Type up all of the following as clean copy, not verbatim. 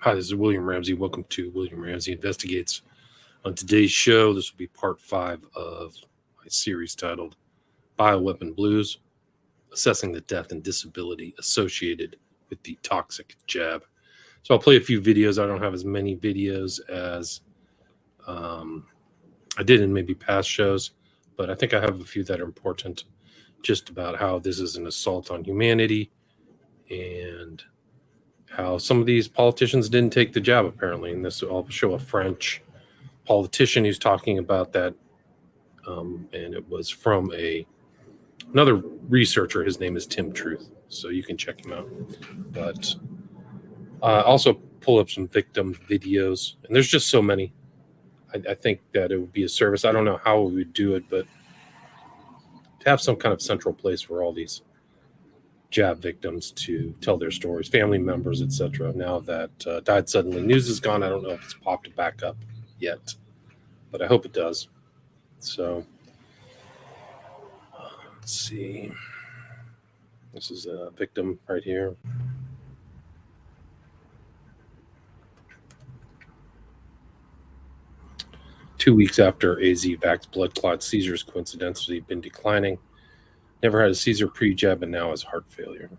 Hi, this is William Ramsey. Welcome to William Ramsey Investigates. On today's show, this will be part 5 of my series titled Bioweapon Blues, Assessing the Death and Disability Associated with the Toxic Jab. So I'll play a few videos. I don't have as many videos as I did in maybe past shows, but I think I have a few that are important just about how this is an assault on humanity and how some of these politicians didn't take the jab, apparently. And this will show a French politician who's talking about that, and it was from another researcher. His name is Tim Truth, so you can check him out. But also pull up some victim videos, and there's just so many. I think that it would be a service. I don't know how we would do it, but to have some kind of central place for all these jab victims to tell their stories, family members, etc. Now that died suddenly news is gone. I don't know if it's popped back up yet, but I hope it does. So let's see. This is a victim right here. Two weeks after AZ vax blood clot seizures coincidentally been declining. Never had a seizure pre-jab and now has heart failure.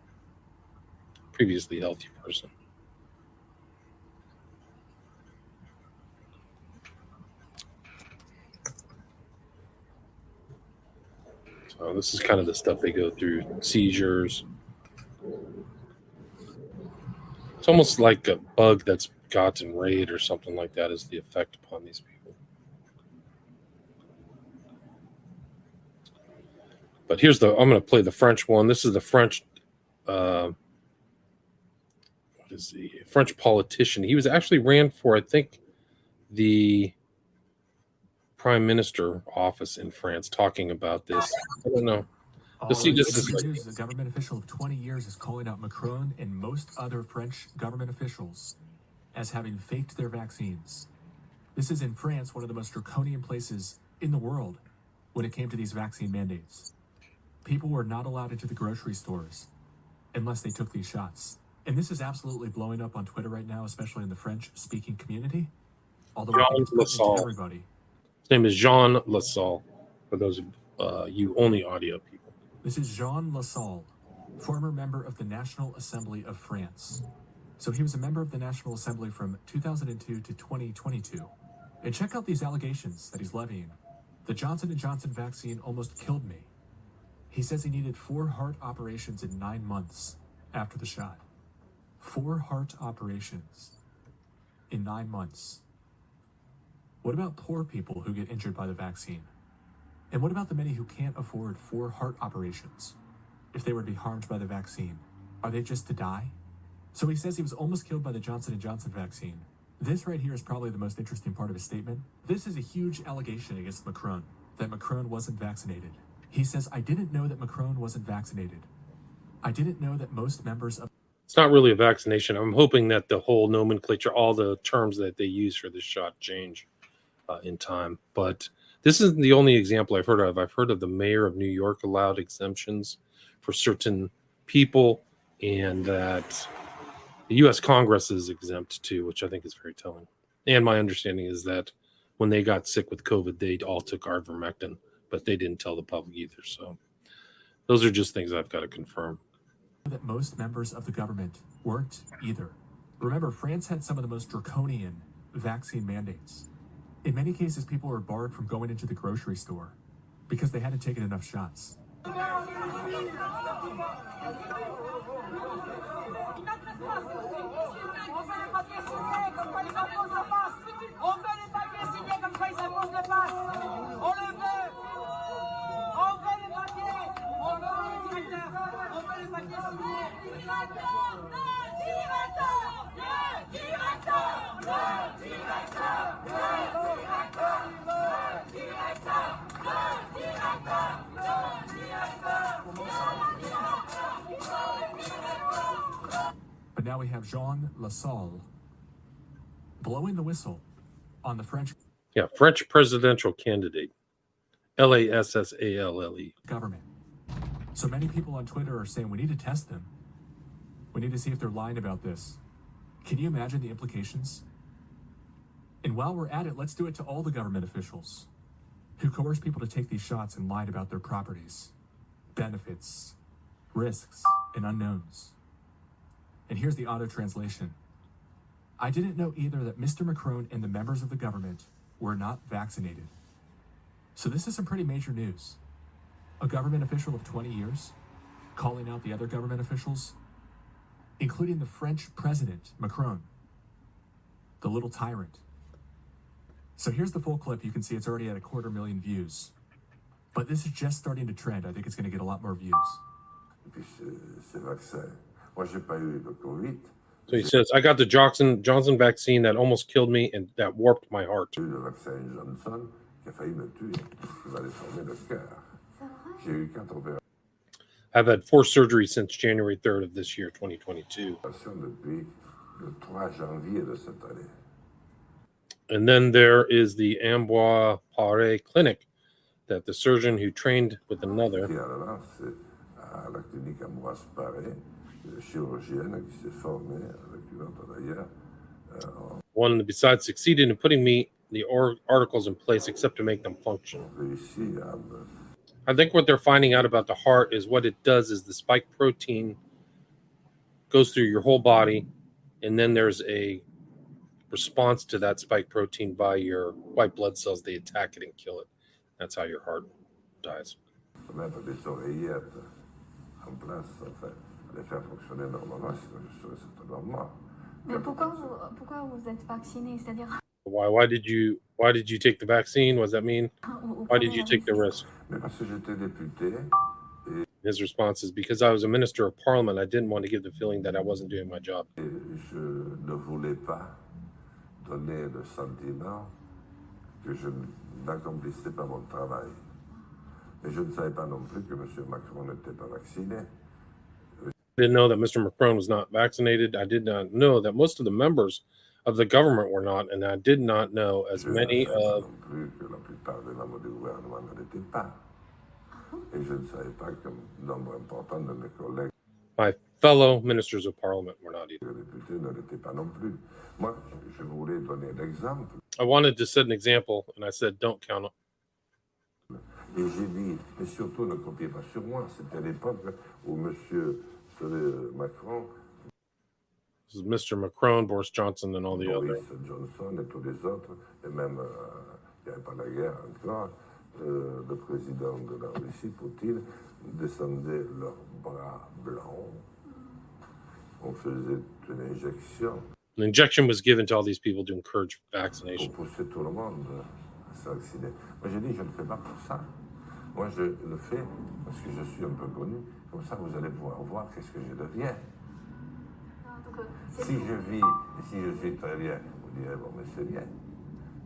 Previously healthy person. So this is kind of the stuff they go through. Seizures. It's almost like a bug that's gotten raid or something like that is the effect upon these people. But here's I'm going to play the French one. This is the French, what is the French politician. He was actually ran for, I think, the prime minister office in France, talking about this. I don't know. The government official of 20 years is calling out Macron and most other French government officials as having faked their vaccines. This is in France, one of the most draconian places in the world when it came to these vaccine mandates. People were not allowed into the grocery stores unless they took these shots. And this is absolutely blowing up on Twitter right now, especially in the French-speaking community. Although I think it's put into everybody. His name is Jean Lassalle, for those of you only audio people. This is Jean Lassalle, former member of the National Assembly of France. So he was a member of the National Assembly from 2002 to 2022. And check out these allegations that he's levying. The Johnson & Johnson vaccine almost killed me. He says he needed 4 heart operations in 9 months after the shot. 4 heart operations in 9 months. What about poor people who get injured by the vaccine? And what about the many who can't afford 4 heart operations? If they were to be harmed by the vaccine, are they just to die? So he says he was almost killed by the Johnson & Johnson vaccine. This right here is probably the most interesting part of his statement. This is a huge allegation against Macron, that Macron wasn't vaccinated. He says, I didn't know that Macron wasn't vaccinated. I didn't know that most members of... It's not really a vaccination. I'm hoping that the whole nomenclature, all the terms that they use for this shot change in time. But this isn't the only example I've heard of. I've heard of the mayor of New York allowed exemptions for certain people, and that the U.S. Congress is exempt too, which I think is very telling. And my understanding is that when they got sick with COVID, they all took ivermectin, but they didn't tell the public either. So those are just things I've got to confirm. That most members of the government weren't either. Remember, France had some of the most draconian vaccine mandates. In many cases, people were barred from going into the grocery store because they hadn't taken enough shots. But now we have Jean Lassalle blowing the whistle on the French presidential candidate, Lassalle government. So many people on Twitter are saying we need to test them. We need to see if they're lying about this. Can you imagine the implications? And while we're at it, let's do it to all the government officials who coerce people to take these shots and lied about their properties, benefits, risks, and unknowns. And here's the auto translation. I didn't know either that Mr. Macron and the members of the government were not vaccinated. So this is some pretty major news. A government official of 20 years calling out the other government officials, including the French president, Macron, the little tyrant. So here's the full clip. You can see it's already at 250,000 views. But this is just starting to trend. I think it's going to get a lot more views. So he says, I got the Johnson vaccine that almost killed me and that warped my heart. I've had 4 surgeries since January 3rd of this year, 2022. And then there is the Amboise Paré Clinic that the surgeon who trained with another. One, besides succeeded in putting the articles in place except to make them function. I think what they're finding out about the heart is what it does is the spike protein goes through your whole body, and then there's a response to that spike protein by your white blood cells. They attack it and kill it. That's how your heart dies. Mais pourquoi vous êtes vacciné? C'est-à-dire, Why did you take the vaccine? What does that mean? Why did you take the risk? His response is, because I was a minister of parliament, I didn't want to give the feeling that I wasn't doing my job. Donner le sentiment que je n'accomplissais pas mon travail. Mais je ne savais pas non plus que M. Macron n'était pas vacciné. I didn't know that Mr. Macron was not vaccinated. I did not know that most of the members of the government were not, and I did not know as many of... non plus que la plupart des membres du gouvernement ne l'étaient pas. Et je ne savais pas que nombre important de mes collègues, My fellow ministers of parliament were not either. les députés, ne l'étaient pas non plus. Moi, je voulais donner l'exemple. I wanted to set an example, and I said, don't count on. Et j'ai dit, et surtout ne copiez pas sur moi. C'était à l'époque où M. Macron, This is Mr. Macron, Boris Johnson, and all the Boris other. Johnson et tous les autres, et même, il n'y avait pas la guerre encore, le président de la Russie, Poutine, descendait leurs bras blancs. On faisait une injection An injection was given to all these people to encourage pour vaccination. pousser tout le monde à se vacciner. Moi, j'ai dit, je ne le fais pas pour ça. Moi, je le fais parce que je suis un peu connu. Comme ça, vous allez pouvoir voir qu'est-ce que je deviens. donc, Si je vis et si je suis très bien, vous direz, bon, mais c'est bien.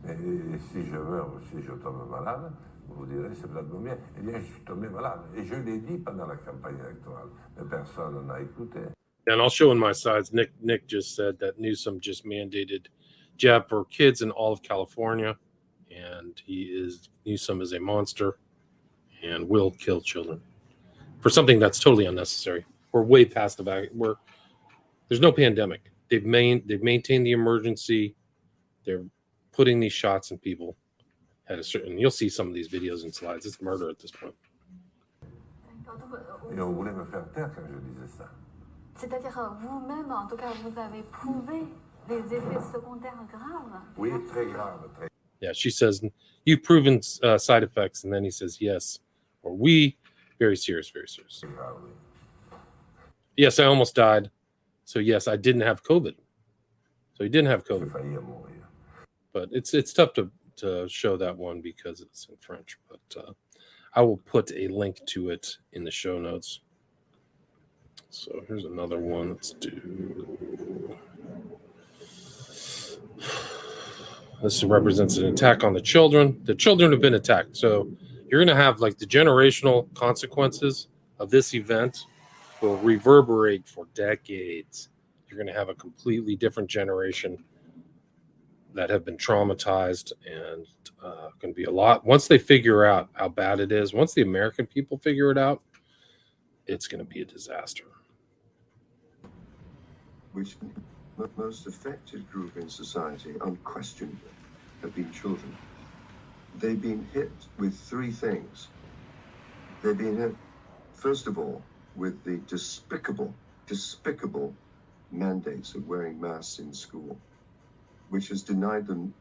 Et si je meurs ou si je tombe malade, vous direz, c'est peut-être bien. Eh bien, je suis tombé malade. Et je l'ai dit pendant la campagne électorale. Mais personne n'a écouté. And I'll show in my sides. Nick just said that Newsom just mandated jab for kids in all of California, and Newsom is a monster and will kill children for something that's totally unnecessary. We're way past the back. There's no pandemic. They've maintained the emergency. They're putting these shots in people at a certain. You'll see some of these videos and slides. It's murder at this point. Et on voulait me faire taire quand je disais ça. C'est-à-dire, vous-même, en tout cas, vous avez prouvé des effets secondaires graves. Oui, très grave, très. Yeah, she says, you've proven side effects. And then he says, yes. Or we, very serious, very serious. Grave, oui. Yes, I almost died. So yes, I didn't have COVID. So he didn't have J'ai COVID. failli mourir. But it's tough to show that one because it's in French. But I will put a link to it in the show notes. So here's another one. Let's do. This represents an attack on the children. The children have been attacked. So you're going to have like the generational consequences of this event will reverberate for decades. You're going to have a completely different generation that have been traumatized and going to be a lot. Once they figure out how bad it is, once the American people figure it out, it's going to be a disaster. Which most affected group in society, unquestionably, have been children. They've been hit with three things. They've been hit, first of all, with the despicable mandates of wearing masks in school, which has denied them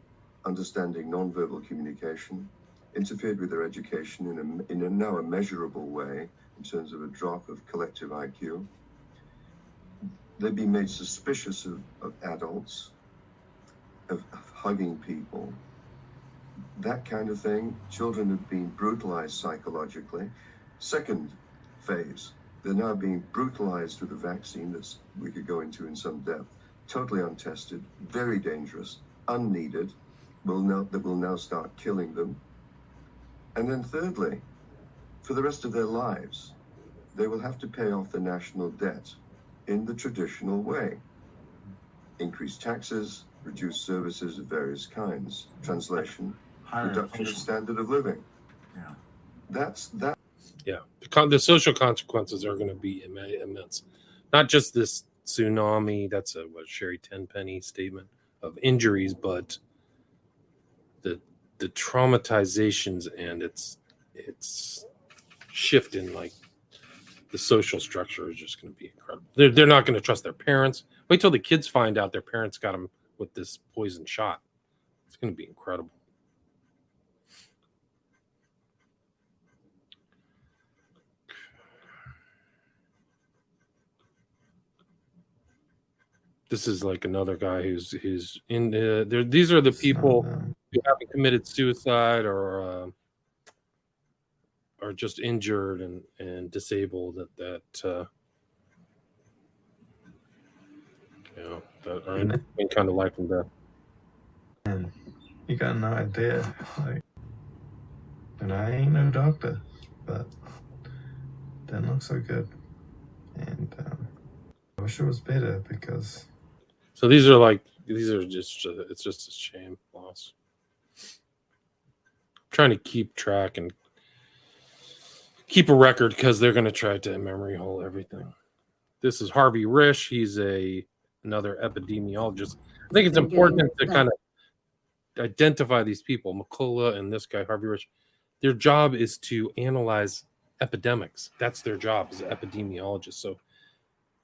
understanding nonverbal communication, interfered with their education in a now immeasurable way in terms of a drop of collective IQ. They've been made suspicious of adults, of hugging people, that kind of thing. Children have been brutalized psychologically. Second phase, they're now being brutalized with a vaccine that we could go into in some depth, totally untested, very dangerous, unneeded, that will now start killing them. And then thirdly, for the rest of their lives, they will have to pay off the national debt in the traditional way. Increase taxes, reduce services of various kinds. Translation, reduction of standard of living. Yeah. That. Yeah, the social consequences are going to be immense. Not just this tsunami, that's a Sherry Tenpenny statement of injuries, but the traumatizations and its shift in like the social structure is just going to be incredible. They're not going to trust their parents. Wait till the kids find out their parents got them with this poison shot. It's going to be incredible. This is like another guy who's in there. These are the people who haven't committed suicide or are just injured and disabled that that are in kind of life and death. And you got no idea, like, and I ain't no doctor, but didn't look so good, and I wish it was better because. So these are just it's just a shame loss. I'm trying to keep track and keep a record because they're going to try to memory hole everything. This is Harvey Risch. He's another epidemiologist. I think it's important to kind of identify these people, McCullough and this guy, Harvey Risch. Their job is to analyze epidemics. That's their job as epidemiologists. So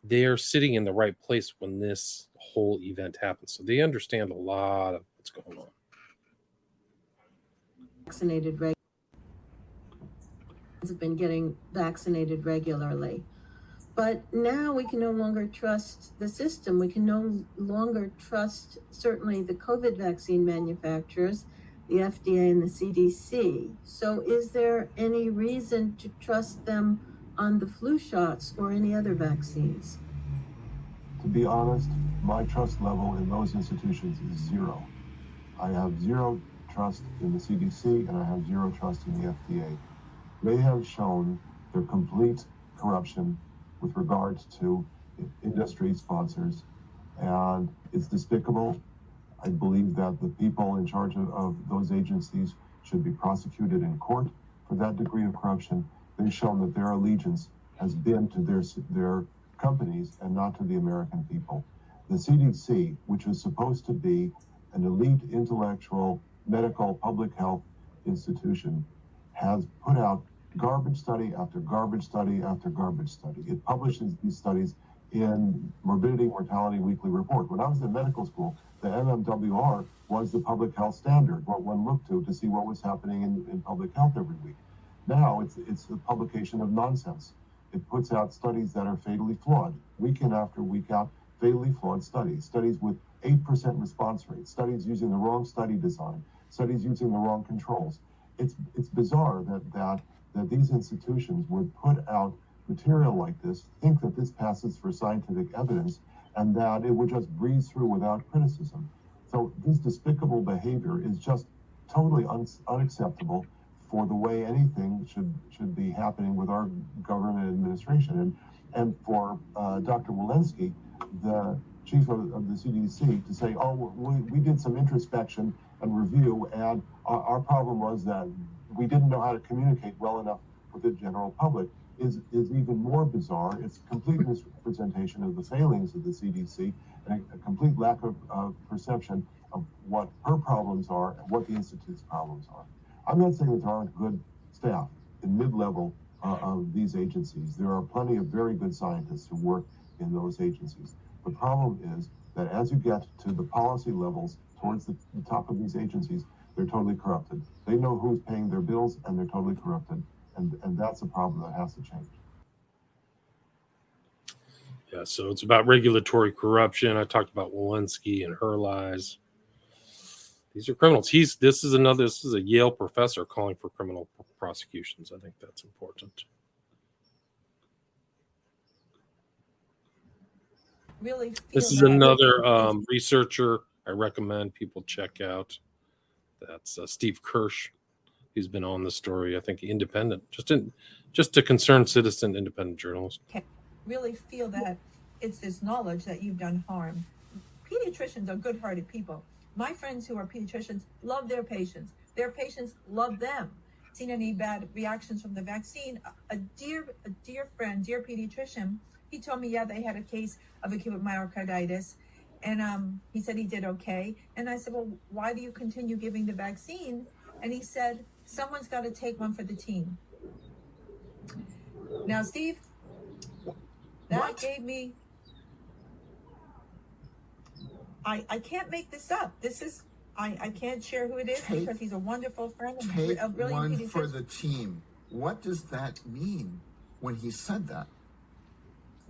they are sitting in the right place when this whole event happens. So they understand a lot of what's going on. Vaccinated have been getting vaccinated regularly. But now we can no longer trust the system. We can no longer trust certainly the COVID vaccine manufacturers, the FDA and the CDC. So is there any reason to trust them on the flu shots or any other vaccines? To be honest, my trust level in those institutions is zero. I have zero trust in the CDC and I have zero trust in the FDA. They have shown their complete corruption with regards to industry sponsors, and it's despicable. I believe that the people in charge of those agencies should be prosecuted in court for that degree of corruption. They've shown that their allegiance has been to their companies and not to the American people. The CDC, which is supposed to be an elite intellectual medical public health institution, has put out garbage study after garbage study after garbage study. It publishes these studies in Morbidity Mortality Weekly Report. When I was in medical school, the MMWR was the public health standard, what one looked to see what was happening in public health every week. Now it's a publication of nonsense. It puts out studies that are fatally flawed, week in after week out, fatally flawed studies with 8% response rates, studies using the wrong study design, studies using the wrong controls. It's bizarre that these institutions would put out material like this, think that this passes for scientific evidence, and that it would just breeze through without criticism. So this despicable behavior is just totally unacceptable for the way anything should be happening with our government administration. And for Dr. Walensky, the chief of the CDC, to say, oh, we did some introspection and review, and our problem was that we didn't know how to communicate well enough with the general public. is even more bizarre. It's a complete misrepresentation of the failings of the CDC and a complete lack of perception of what her problems are and what the Institute's problems are. I'm not saying that there aren't good staff in mid-level of these agencies. There are plenty of very good scientists who work in those agencies. The problem is that as you get to the policy levels towards the top of these agencies, they're totally corrupted. They know who's paying their bills, and they're totally corrupted. And that's a problem that has to change. Yeah, so it's about regulatory corruption. I talked about Walensky and her lies. These are criminals. This is a Yale professor calling for criminal prosecutions. I think that's important. Really feel This is that another researcher I recommend people check out. That's Steve Kirsch. He's been on the story. I think independent, just a concerned citizen, independent journalist. Really feel that it's this knowledge that you've done harm. Pediatricians are good-hearted people. My friends who are pediatricians love their patients. Their patients love them. Seen any bad reactions from the vaccine? A dear friend, dear pediatrician, he told me, yeah, they had a case of acute myocarditis, and he said he did okay. And I said, well, why do you continue giving the vaccine? And he said, someone's got to take one for the team. Now, Steve, that gave me, I can't make this up. This is, I can't share who it is because he's a wonderful friend. Take a brilliant one pediatrician. for the team. What does that mean when he said that?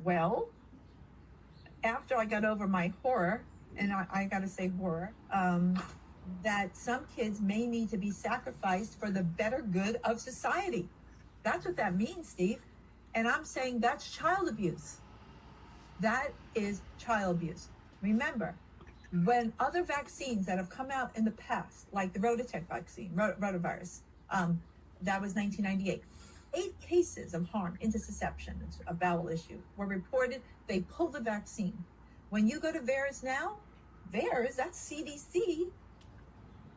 Well, after I got over my horror, and I got to say horror, that some kids may need to be sacrificed for the better good of society. That's what that means, Steve. And I'm saying that's child abuse. That is child abuse. Remember, when other vaccines that have come out in the past, like the Rototech vaccine, rotavirus, that was 1998, 8 cases of harm, intussusception, it's a bowel issue, were reported. They pulled the vaccine. When you go to VAERS now, VAERS, that's CDC,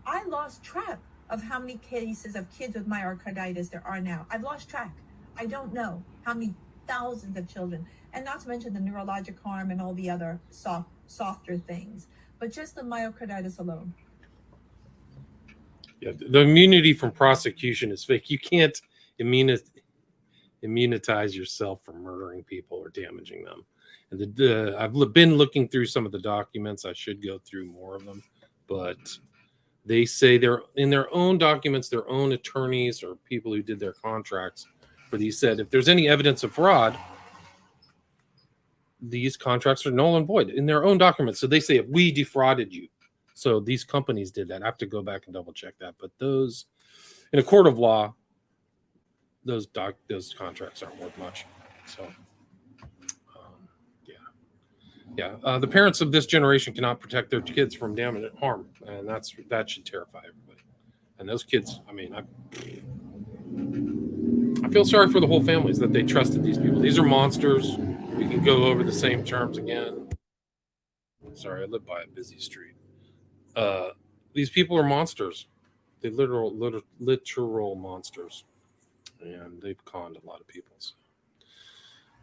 I lost track of how many cases of kids with myocarditis there are now. I've lost track. I don't know how many thousands of children, and not to mention the neurologic harm and all the other softer things, but just the myocarditis alone. Yeah, the immunity from prosecution is fake. You can't immunize yourself from murdering people or damaging them. And I've been looking through some of the documents. I should go through more of them, but they say they're in their own documents, their own attorneys or people who did their contracts for these said if there's any evidence of fraud, these contracts are null and void in their own documents. So they say if we defrauded you, so these companies did that. I have to go back and double check that. But those, in a court of law, those contracts aren't worth much. So, the parents of this generation cannot protect their kids from damage and harm, and that should terrify everybody. And those kids, I mean, I feel sorry for the whole families that they trusted these people. These are monsters. We can go over the same terms again. Sorry, I live by a busy street. These people are monsters. They're literal monsters, and they've conned a lot of people. So.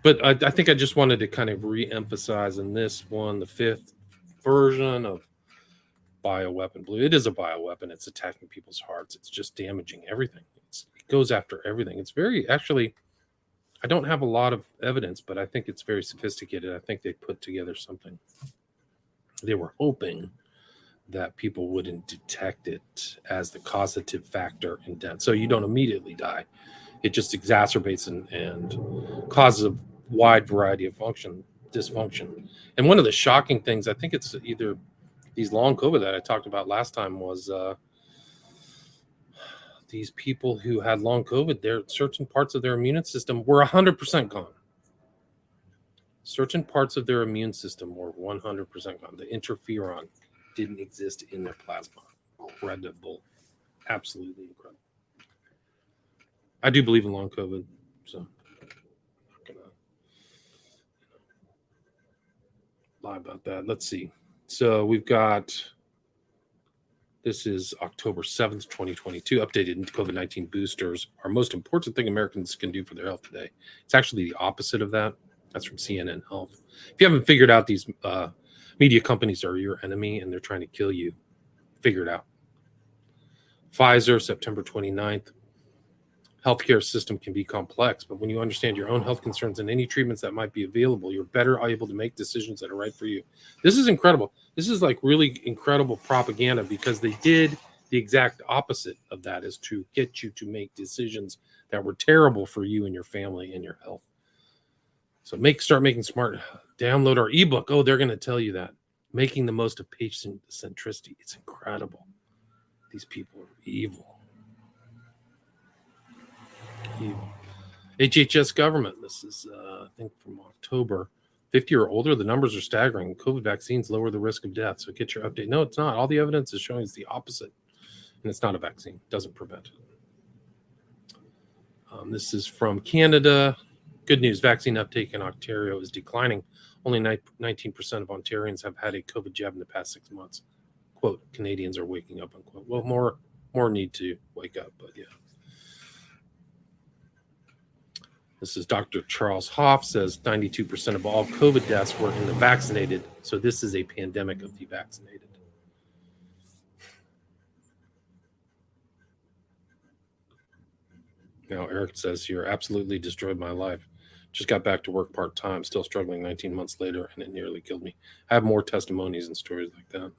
But I think I just wanted to kind of re-emphasize in this one, the 5th version of Bioweapon Blue. It is a bioweapon. It's attacking people's hearts. It's just damaging everything. It goes after everything. It's very, actually, I don't have a lot of evidence, but I think it's very sophisticated. I think they put together something. They were hoping that people wouldn't detect it as the causative factor in death. So you don't immediately die. It just exacerbates and causes a wide variety of dysfunction. And one of the shocking things, I think it's either these long COVID that I talked about last time, was these people who had long COVID, certain parts of their immune system were 100% gone. Certain parts of their immune system were 100% gone. The interferon didn't exist in their plasma. Incredible. Absolutely incredible. I do believe in long COVID, so I'm not going to lie about that. Let's see. So we've got This is October 7th, 2022. Updated COVID-19 boosters are most important thing Americans can do for their health today. It's actually the opposite of that. That's from CNN Health. If you haven't figured out these media companies are your enemy and they're trying to kill you, figure it out. Pfizer, September 29th. Healthcare system can be complex, but when you understand your own health concerns and any treatments that might be available, you're better able to make decisions that are right for you. This is incredible. This is like really incredible propaganda because they did the exact opposite of that, is to get you to make decisions that were terrible for you and your family and your health. So start making smart. Download our ebook. Oh, they're going to tell you that. Making the most of patient centricity. It's incredible. These people are evil. HHS government. This is, I think, from October. 50 or older, the numbers are staggering. COVID vaccines lower the risk of death. So get your update. No, it's not. All the evidence is showing it's the opposite. And it's not a vaccine. It doesn't prevent it. This is from Canada. Good news. Vaccine uptake in Ontario is declining. Only 19% of Ontarians have had a COVID jab in the past 6 months. Quote, Canadians are waking up, unquote. Well, more need to wake up, but yeah. This is Dr. Charles Hoff says 92% of all COVID deaths were in the vaccinated. So this is a pandemic of the vaccinated. Now, Eric says here, absolutely destroyed my life. Just got back to work part-time, still struggling 19 months later, and it nearly killed me. I have more testimonies and stories like that.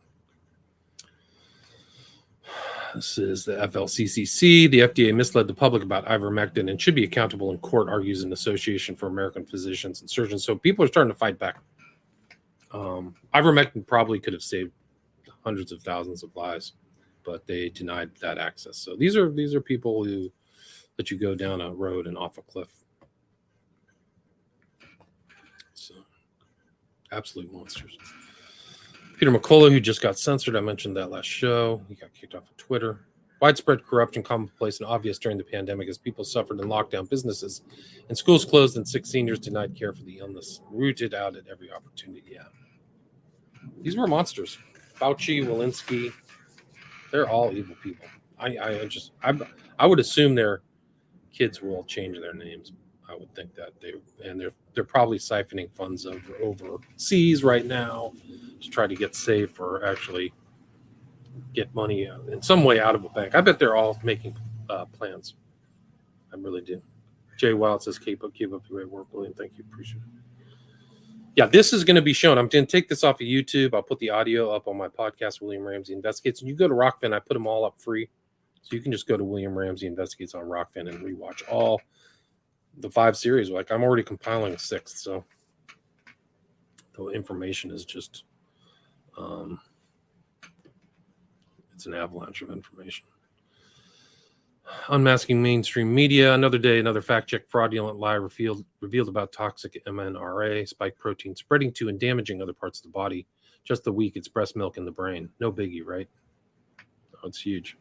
This is the FLCCC. The FDA misled the public about ivermectin and should be accountable in court, argues an Association for American Physicians and Surgeons. So people are starting to fight back. Ivermectin probably could have saved hundreds of thousands of lives, but they denied that access. So these are people who let you go down a road and off a cliff. So absolute monsters. Peter McCullough, who just got censored. I mentioned that last show. He got kicked off of Twitter. Widespread corruption, commonplace and obvious during the pandemic as people suffered in lockdown, businesses and schools closed, and 6 seniors denied care for the illness. Rooted out at every opportunity. Yeah. These were monsters. Fauci, Walensky, they're all evil people. I would assume their kids will change their names. I would think that they're probably siphoning funds overseas right now to try to get safe or actually get money in some way out of a bank. I bet they're all making plans. I really do. Jay Wild says, keep up the great work, William. Thank you. Appreciate it. Yeah, this is going to be shown. I'm going to take this off of YouTube. I'll put the audio up on my podcast, William Ramsey Investigates. And you go to Rockfin, I put them all up free. So you can just go to William Ramsey Investigates on Rockfin and rewatch all the 5 series. Like, I'm already compiling a 6th, so the information is just it's an avalanche of information. Unmasking mainstream media. Another day, another fact-check fraudulent lie revealed about toxic MNRA, spike protein spreading to and damaging other parts of the body. Just the week, it's breast milk in the brain. No biggie, right? Oh, it's huge.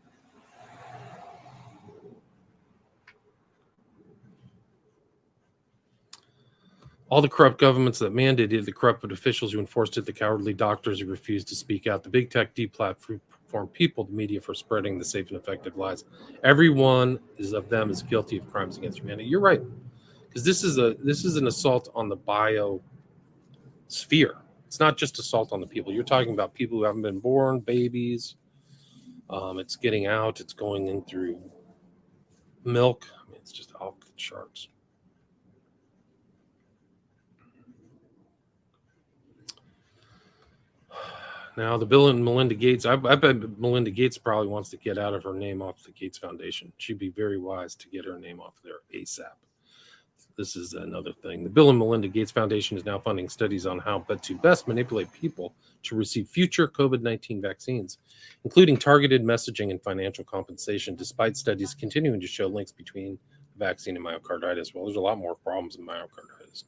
All the corrupt governments that mandated, the corrupt officials who enforced it, the cowardly doctors who refused to speak out, the big tech deplatformed people, the media for spreading the safe and effective lies. Every one of them is guilty of crimes against humanity. You're right, because this is an assault on the biosphere. It's not just assault on the people. You're talking about people who haven't been born, babies. It's getting out. It's going in through milk. I mean, it's just off the charts. Now, the Bill and Melinda Gates, I bet Melinda Gates probably wants to get out of her name off the Gates Foundation. She'd be very wise to get her name off there ASAP. This is another thing. The Bill and Melinda Gates Foundation is now funding studies on how to best manipulate people to receive future COVID-19 vaccines, including targeted messaging and financial compensation, despite studies continuing to show links between the vaccine and myocarditis. Well, there's a lot more problems in myocarditis.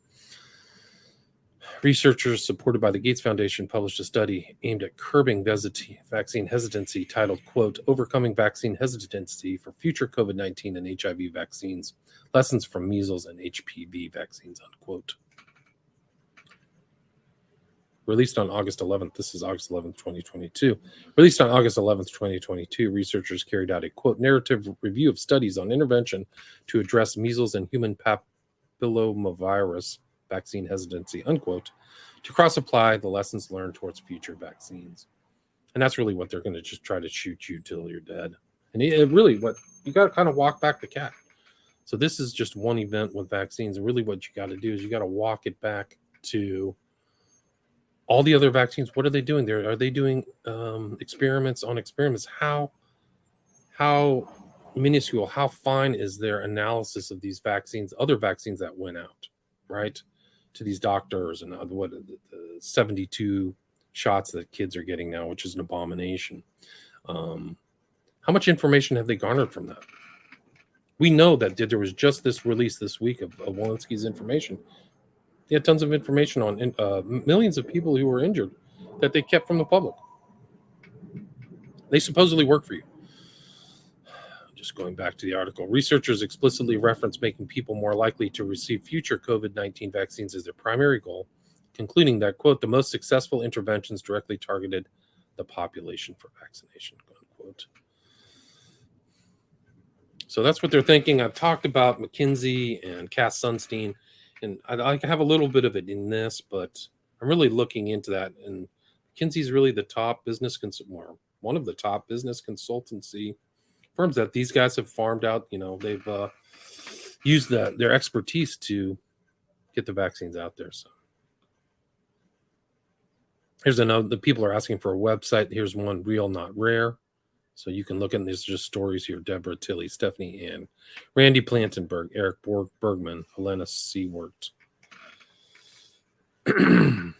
Researchers supported by the Gates Foundation published a study aimed at curbing vaccine hesitancy titled, quote, Overcoming Vaccine Hesitancy for Future COVID-19 and HIV Vaccines, Lessons from Measles and HPV Vaccines, unquote. released on August 11th. This is August 11th, 2022. Released on August 11th, 2022, researchers carried out a, quote, narrative review of studies on intervention to address measles and human papillomavirus vaccine hesitancy, unquote, to cross-apply the lessons learned towards future vaccines. And that's really what they're going to just try to shoot you till you're dead. And it really, what you got to kind of walk back the cat. So this is just one event with vaccines. And really what you got to do is you got to walk it back to all the other vaccines. What are they doing there? Are they doing experiments on experiments? How minuscule, how fine is their analysis of these vaccines, other vaccines that went out, right, to these doctors, and what the 72 shots that kids are getting now, which is an abomination. How much information have they garnered from that? We know that there was just this release this week of Walensky's information. They had tons of information on millions of people who were injured that they kept from the public. They supposedly work for you. Just going back to the article, researchers explicitly reference making people more likely to receive future COVID-19 vaccines as their primary goal, concluding that, quote, the most successful interventions directly targeted the population for vaccination, unquote. So that's what they're thinking. I've talked about McKinsey and Cass Sunstein, and I have a little bit of it in this, but I'm really looking into that. And McKinsey's really the top business one of the top business consultancy firms that these guys have farmed out. You know, they've used their expertise to get the vaccines out there. So here's another. The people are asking for a website. Here's one, Real Not Rare. So you can look at, there's just stories here. Deborah Tilley, Stephanie Ann, Randy Plantenberg, Eric Bergman, Helena Seward. There's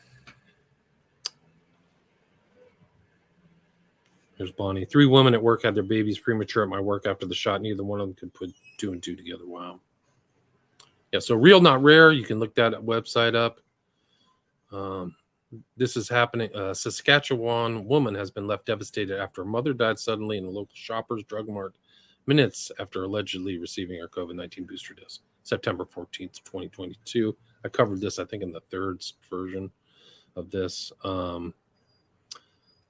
Bonnie. 3 women at work had their babies premature at my work after the shot. Neither one of them could put 2 and 2 together. Wow. Yeah, so Real Not Rare. You can look that website up. This is happening. A Saskatchewan woman has been left devastated after her mother died suddenly in a local Shoppers Drug Mart minutes after allegedly receiving her COVID-19 booster dose. September 14th, 2022. I covered this, I think, in the 3rd version of this.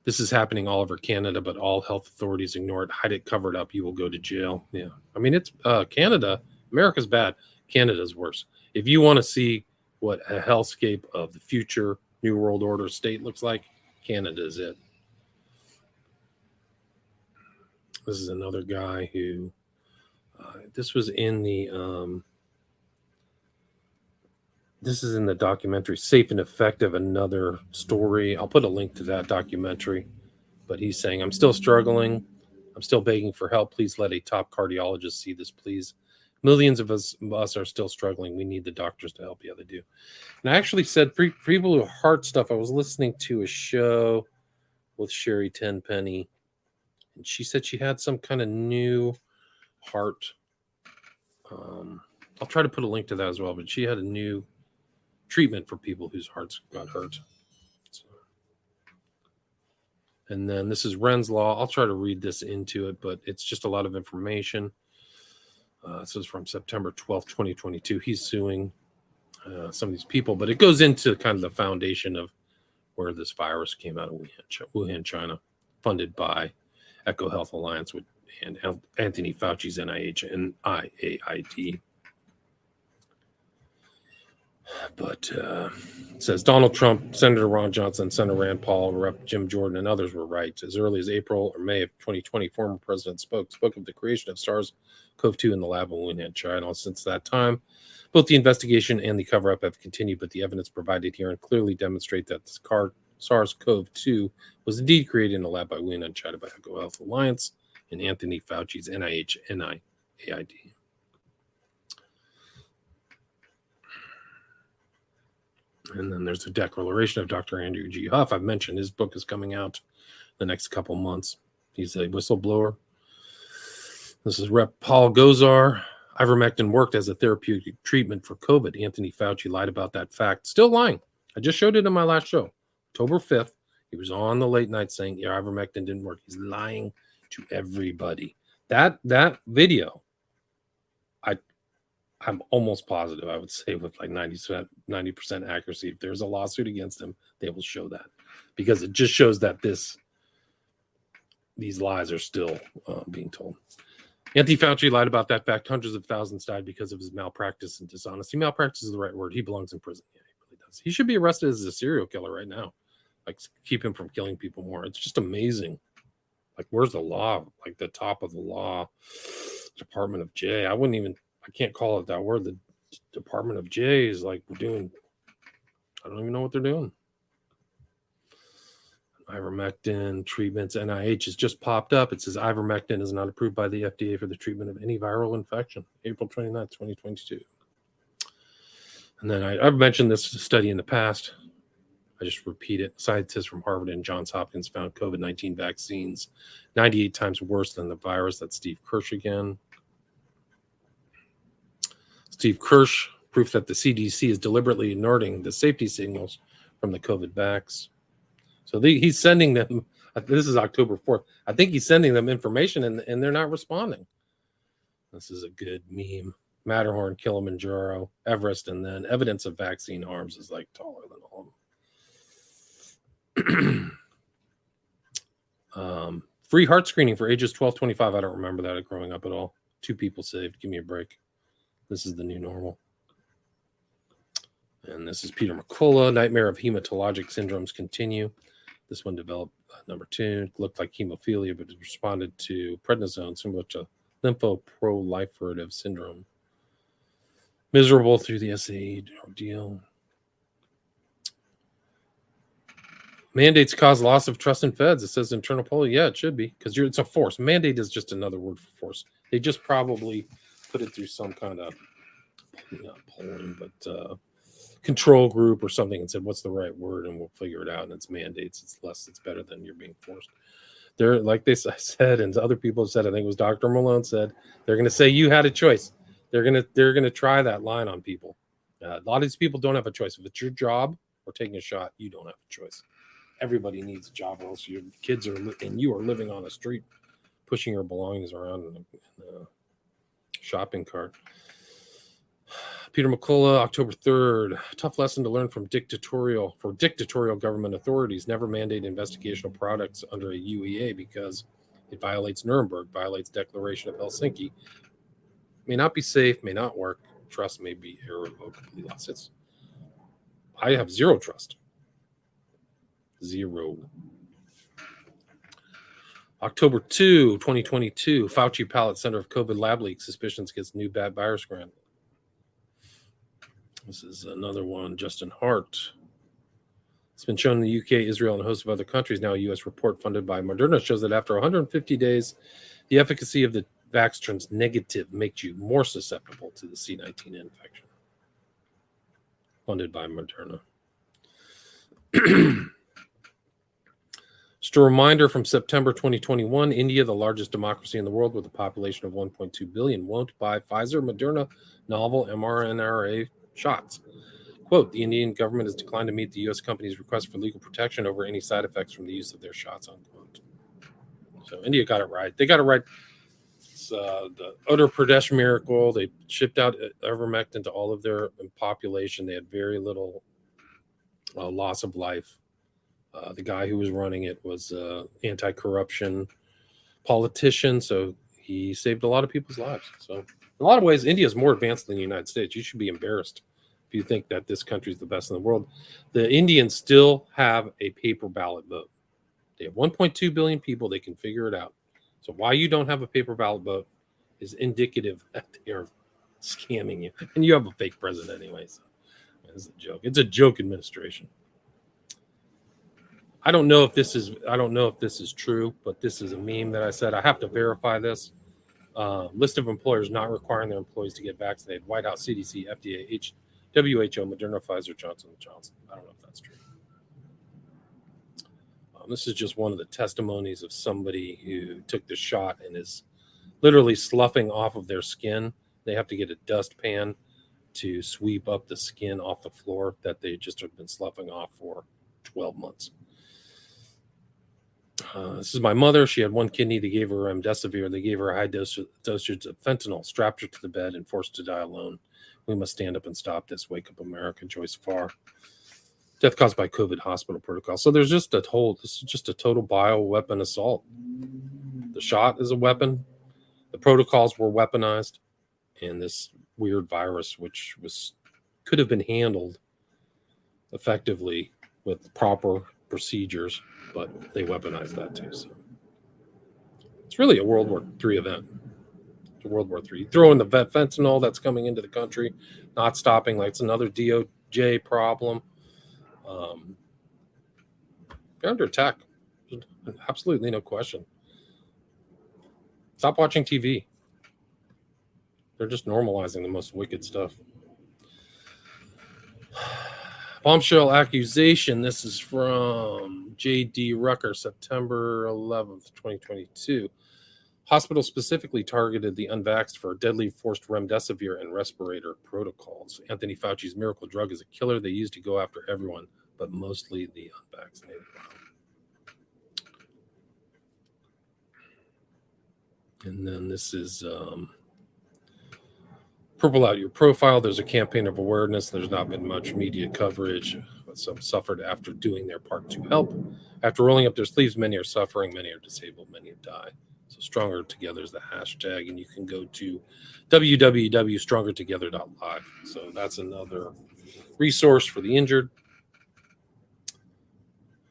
This is happening all over Canada, but all health authorities ignore it, hide it, cover it up. You will go to jail. Yeah. I mean, it's Canada. America's bad. Canada's worse. If you want to see what a hellscape of the future New World Order state looks like, Canada is it. This is another guy who, this was in the, this is in the documentary Safe and Effective, another story. I'll put a link to that documentary. But he's saying, I'm still struggling. I'm still begging for help. Please let a top cardiologist see this, please. Millions of us are still struggling. We need the doctors to help. Yeah, they do. And I actually said, for people who heart stuff, I was listening to a show with Sherry Tenpenny, and she said she had some kind of new heart. I'll try to put a link to that as well, but she had a new treatment for people whose hearts got hurt. So. And then this is Wren's Law. I'll try to read this into it, but it's just a lot of information. This is from September 12th, 2022. He's suing some of these people, but it goes into kind of the foundation of where this virus came out of Wuhan, China, funded by Eco Health Alliance and Anthony Fauci's NIH and IAID. But it says Donald Trump, Senator Ron Johnson, Senator Rand Paul, Rep. Jim Jordan, and others were right. As early as April or May of 2020, former president spoke of the creation of SARS-CoV-2 in the lab in Wuhan, China. Since that time, both the investigation and the cover-up have continued, but the evidence provided here and clearly demonstrate that this SARS-CoV-2 was indeed created in a lab by Wuhan, China, by Eco Health Alliance and Anthony Fauci's NIH, NIAID. And then there's a declaration of Dr. Andrew G. Huff. I've mentioned his book is coming out the next couple months. He's a whistleblower. This is Rep. Paul Gosar. Ivermectin worked as a therapeutic treatment for COVID. Anthony Fauci lied about that fact. Still lying. I just showed it in my last show. October 5th, he was on the late night saying, yeah, ivermectin didn't work. He's lying to everybody. That video, I'm almost positive, I would say with like 90% accuracy, if there's a lawsuit against him, they will show that, because it just shows that these lies are still being told. Anthony Fauci lied about that fact. Hundreds of thousands died because of his malpractice and dishonesty. Malpractice is the right word. He belongs in prison. Yeah, he really does. He should be arrested as a serial killer right now. Like, keep him from killing people more. It's just amazing. Like, where's the law? Like, the top of the law, Department of J. I can't call it that word. The Department of J is like doing, I don't even know what they're doing. Ivermectin treatments, NIH has just popped up. It says ivermectin is not approved by the FDA for the treatment of any viral infection. April 29th, 2022. And then I've mentioned this study in the past. I just repeat it. Scientists from Harvard and Johns Hopkins found COVID-19 vaccines 98 times worse than the virus. That's Steve Kirsch again. Steve Kirsch, proof that the CDC is deliberately ignoring the safety signals from the COVID vax. So he's sending them, this is October 4th. I think he's sending them information and they're not responding. This is a good meme. Matterhorn, Kilimanjaro, Everest, and then evidence of vaccine harms is like taller than all of them. Free heart screening for ages 12-25. I don't remember that growing up at all. 2 people saved. Give me a break. This is the new normal. And this is Peter McCullough. Nightmare of hematologic syndromes continue. This one developed number 2. Looked like hemophilia, but it responded to prednisone, similar to lymphoproliferative syndrome. Miserable through the SAE ordeal. Mandates cause loss of trust in feds. It says internal polling. Yeah, it should be, because it's a force. Mandate is just another word for force. They just probably put it through some kind of polling, but control group or something, and said, what's the right word? And we'll figure it out. And it's mandates. It's better than you're being forced. They're, like I said, and other people have said, I think it was Dr. Malone said, they're going to say you had a choice. They're going to try that line on people. A lot of these people don't have a choice. If it's your job or taking a shot, you don't have a choice. Everybody needs a job, or else your kids and you are living on a street, pushing your belongings around in a shopping cart. Peter McCullough, October 3rd. Tough lesson to learn from dictatorial government authorities. Never mandate investigational products under a UEA because it violates Nuremberg, violates Declaration of Helsinki. May not be safe, may not work. Trust may be irrevocably lost. I have zero trust. Zero. October 2, 2022. Fauci Pallet Center of COVID lab leak. Suspicions gets new bad virus grant. This is another one. Justin Hart. It's been shown in the UK, Israel, and a host of other countries. Now a U.S. report funded by Moderna shows that after 150 days, the efficacy of the vax turns negative, makes you more susceptible to the C19 infection. Funded by Moderna. Just a reminder from September 2021, India, the largest democracy in the world with a population of 1.2 billion, won't buy Pfizer, Moderna, novel mRNA shots. Quote, the Indian government has declined to meet the U.S. company's request for legal protection over any side effects from the use of their shots, unquote. So India got it right. They got it right. It's the Uttar Pradesh miracle. They shipped out ivermectin to all of their population. They had very little loss of life. The guy who was running it was anti-corruption politician, so he saved a lot of people's lives. So in a lot of ways, India is more advanced than the United States. You should be embarrassed if you think that this country is the best in the world. The Indians still have a paper ballot vote. They have 1.2 billion people. They can figure it out. So why you don't have a paper ballot vote is indicative that they are scamming you. And you have a fake president anyway. So it's a joke. It's a joke administration. I don't know if this is true, but this is a meme that I said. I have to verify this. List of employers not requiring their employees to get vaccinated. White House, CDC, FDA, WHO, Moderna, Pfizer, Johnson & Johnson. I don't know if that's true. This is just one of the testimonies of somebody who took the shot and is literally sloughing off of their skin. They have to get a dustpan to sweep up the skin off the floor that they just have been sloughing off for 12 months. This is my mother. She had one kidney. They gave her remdesivir. They gave her a high dosage of fentanyl, strapped her to the bed, and forced to die alone. We must stand up and stop this. Wake up, America. Joyce Farr. Death caused by COVID hospital protocol. So there's just this is just a total bioweapon assault. The shot is a weapon. The protocols were weaponized. And this weird virus, which could have been handled effectively with proper procedures, but they weaponized that too. So it's really a World War III event. It's a World War III. Throw in the fentanyl that's coming into the country, not stopping. Like it's another DOJ problem. They're under attack. Absolutely no question. Stop watching TV. They're just normalizing the most wicked stuff. Bombshell accusation. This is from J.D. Rucker, September 11th, 2022. Hospital specifically targeted the unvaxxed for deadly forced remdesivir and respirator protocols. Anthony Fauci's miracle drug is a killer they use to go after everyone, but mostly the unvaccinated. And then this is Purple Out Your Profile. There's a campaign of awareness. There's not been much media coverage. Some suffered after doing their part to help. After rolling up their sleeves, many are suffering, many are disabled, many have died. So Stronger Together is the hashtag, and you can go to www.strongertogether.live. So that's another resource for the injured.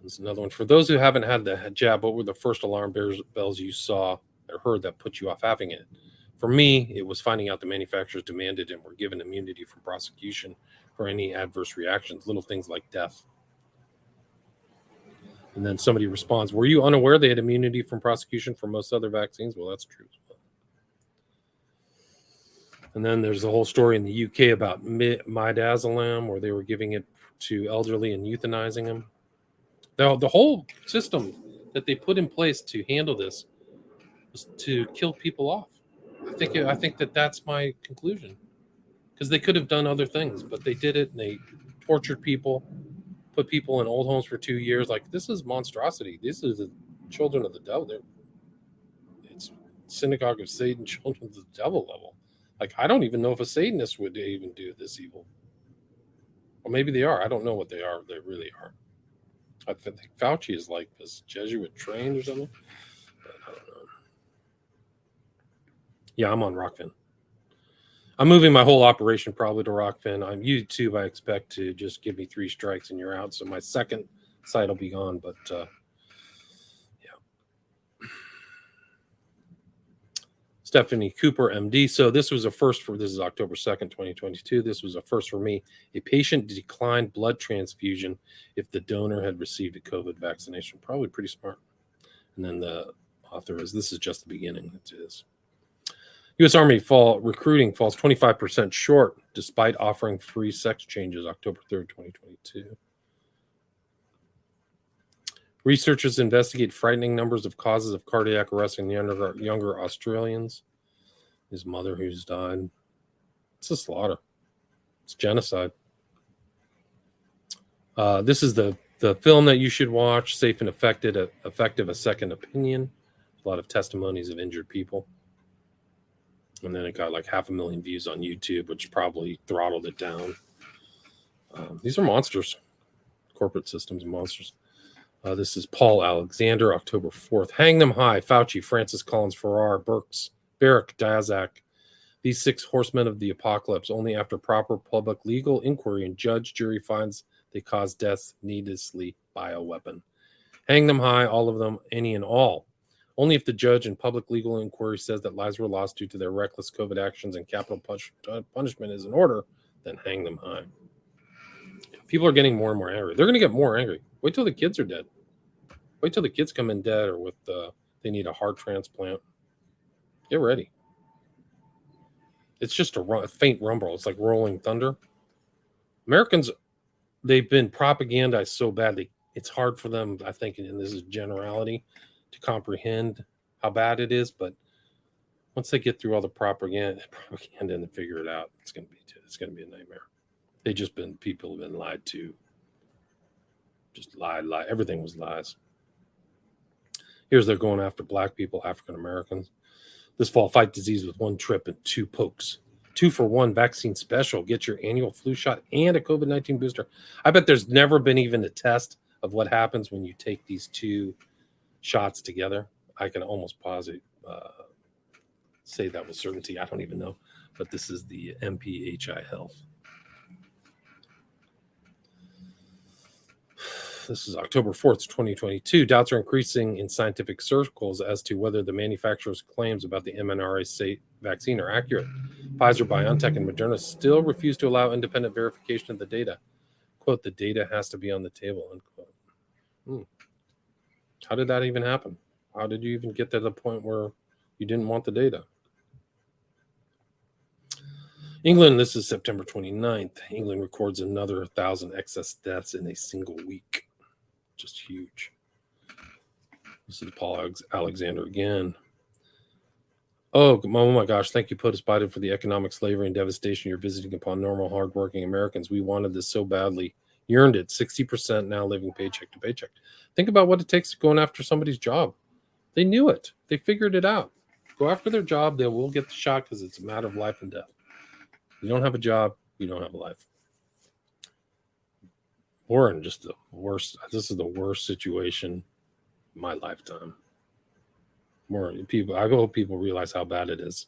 There's another one. For those who haven't had the jab, what were the first alarm bells you saw or heard that put you off having it? For me, it was finding out the manufacturers demanded and were given immunity from prosecution for any adverse reactions, little things like death. And then somebody responds, were you unaware they had immunity from prosecution for most other vaccines? Well, that's true as well. And then there's a whole story in the UK about midazolam, where they were giving it to elderly and euthanizing them. The whole system that they put in place to handle this was to kill people off. I think that's my conclusion, because they could have done other things, but they did it and they tortured people, put people in old homes for 2 years. Like, this is monstrosity. This is the children of the devil. It's synagogue of Satan, children of the devil level. Like, I don't even know if a Satanist would even do this evil. Or maybe they are. I don't know what they are. They really are. I think Fauci is like this Jesuit trained or something. But I don't know. Yeah, I'm on Rockfin. I'm moving my whole operation probably to Rockfin. On YouTube, I expect to just give me 3 strikes and you're out. So my second site will be gone. But yeah. Stephanie Cooper, MD. So this was a first this is October 2nd, 2022. This was a first for me. A patient declined blood transfusion if the donor had received a COVID vaccination. Probably pretty smart. And then the author is, this is just the beginning. It is. U.S. Army recruiting falls 25% short despite offering free sex changes, October 3rd, 2022. Researchers investigate frightening numbers of causes of cardiac arrest in younger Australians. His mother who's died. It's a slaughter. It's genocide. This is the film that you should watch, Safe and Effective, A Second Opinion. A lot of testimonies of injured people. And then it got like 500,000 views on YouTube, which probably throttled it down. These are monsters. Corporate systems and monsters. This is Paul Alexander, October 4th. Hang them high. Fauci, Francis Collins, Farrar, Barrick, Daszak. These 6 horsemen of the apocalypse, only after proper public legal inquiry and jury finds they caused deaths needlessly by a weapon. Hang them high, all of them, any and all. Only if the judge in public legal inquiry says that lives were lost due to their reckless COVID actions and capital punishment is in order, then hang them high. People are getting more and more angry. They're going to get more angry. Wait till the kids are dead. Wait till the kids come in dead or with they need a heart transplant. Get ready. It's just a faint rumble. It's like rolling thunder. Americans, they've been propagandized so badly. It's hard for them, I think, and this is generality, to comprehend how bad it is. But once they get through all the propaganda and figure it out, it's going to be a nightmare. People have been lied to. Just lie. Everything was lies. Here's they're going after black people, African Americans. This fall, fight disease with 1 trip and 2 pokes. 2-for-1 vaccine special. Get your annual flu shot and a COVID-19 booster. I bet there's never been even a test of what happens when you take these 2 shots together. I can almost say that with certainty. I don't even know. But this is the MPHI Health. This is October 4th, 2022. Doubts are increasing in scientific circles as to whether the manufacturer's claims about the mRNA vaccine are accurate. Pfizer, BioNTech, and Moderna still refuse to allow independent verification of the data. Quote, the data has to be on the table, unquote. How did that even happen? How did you even get to the point where you didn't want the data? England, this is September 29th. England records another 1,000 excess deaths in a single week. Just huge. This is Paul Alexander again. Oh my gosh, thank you, POTUS Biden, for the economic slavery and devastation you're visiting upon normal, hardworking Americans. We wanted this so badly. Yearned it. 60% now living paycheck to paycheck. Think about what it takes going after somebody's job. They knew it. They figured it out. Go after their job. They will get the shot because it's a matter of life and death. You don't have a job, you don't have a life. We're in just the worst. This is the worst situation in my lifetime. More people. I hope people realize how bad it is.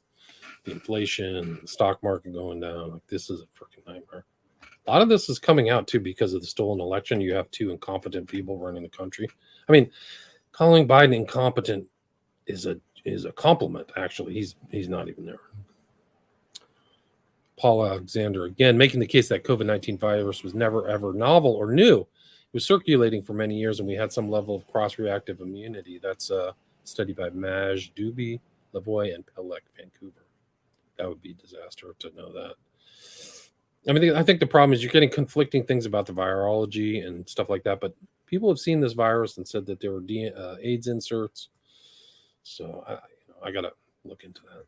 The inflation, the stock market going down. Like, this is a freaking nightmare. A lot of this is coming out too because of the stolen election. You have 2 incompetent people running the country. I mean, calling Biden incompetent is a compliment. Actually, he's not even there. Paul Alexander again, making the case that COVID-19 virus was never ever novel or new. It was circulating for many years, and we had some level of cross-reactive immunity. That's a study by Maj, Dubey, Lavoie, and Pelec, Vancouver. That would be a disaster to know that. I mean, I think the problem is you're getting conflicting things about the virology and stuff like that, but people have seen this virus and said that there were AIDS inserts. So I got to look into that.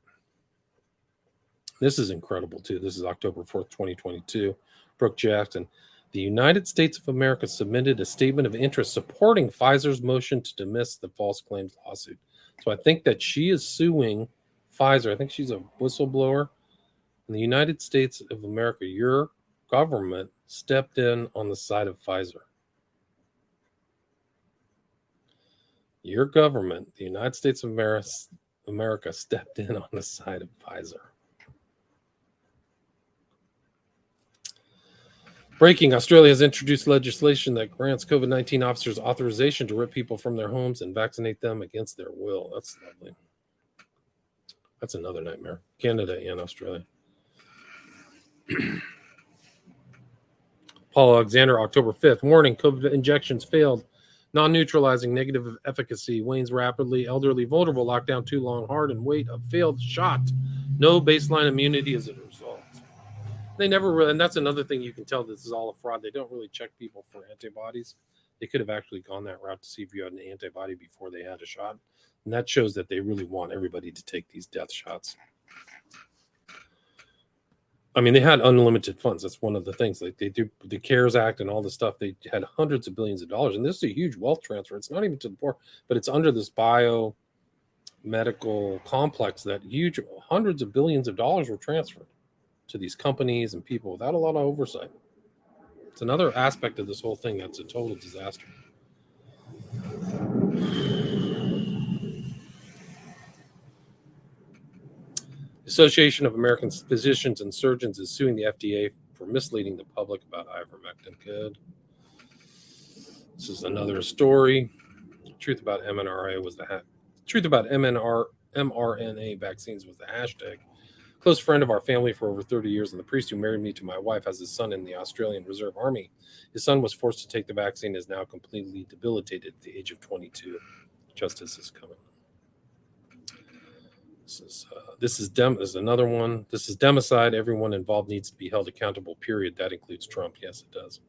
This is incredible, too. This is October 4th, 2022. Brooke Jackson. The United States of America submitted a statement of interest supporting Pfizer's motion to dismiss the false claims lawsuit. So I think that she is suing Pfizer. I think she's a whistleblower. In the United States of America, your government stepped in on the side of Pfizer. Your government, the United States of America, stepped in on the side of Pfizer. Breaking, Australia has introduced legislation that grants COVID-19 officers authorization to rip people from their homes and vaccinate them against their will. That's lovely. That's another nightmare. Canada and Australia. Paul Alexander, October 5th. Warning, COVID injections failed. Non-neutralizing, negative efficacy, wanes rapidly. Elderly, vulnerable, lockdown too long, hard, and wait a failed shot. No baseline immunity as a result. They never really, and that's another thing you can tell this is all a fraud. They don't really check people for antibodies. They could have actually gone that route to see if you had an antibody before they had a shot. And that shows that they really want everybody to take these death shots. I mean, they had unlimited funds. That's one of the things. Like, they do the CARES Act and all the stuff. They had hundreds of billions of dollars. And this is a huge wealth transfer. It's not even to the poor, but it's under this biomedical complex that huge hundreds of billions of dollars were transferred to these companies and people without a lot of oversight. It's another aspect of this whole thing that's a total disaster. Association of American Physicians and Surgeons is suing the FDA for misleading the public about ivermectin. Good. This is another story. Truth about mRNA was truth about mRNA vaccines was the hashtag. Close friend of our family for over 30 years, and the priest who married me to my wife has his son in the Australian Reserve Army. His son was forced to take the vaccine, is now completely debilitated at the age of 22. Justice is coming. This is another one. This is democide. Everyone involved needs to be held accountable, period. That includes Trump. Yes, it does.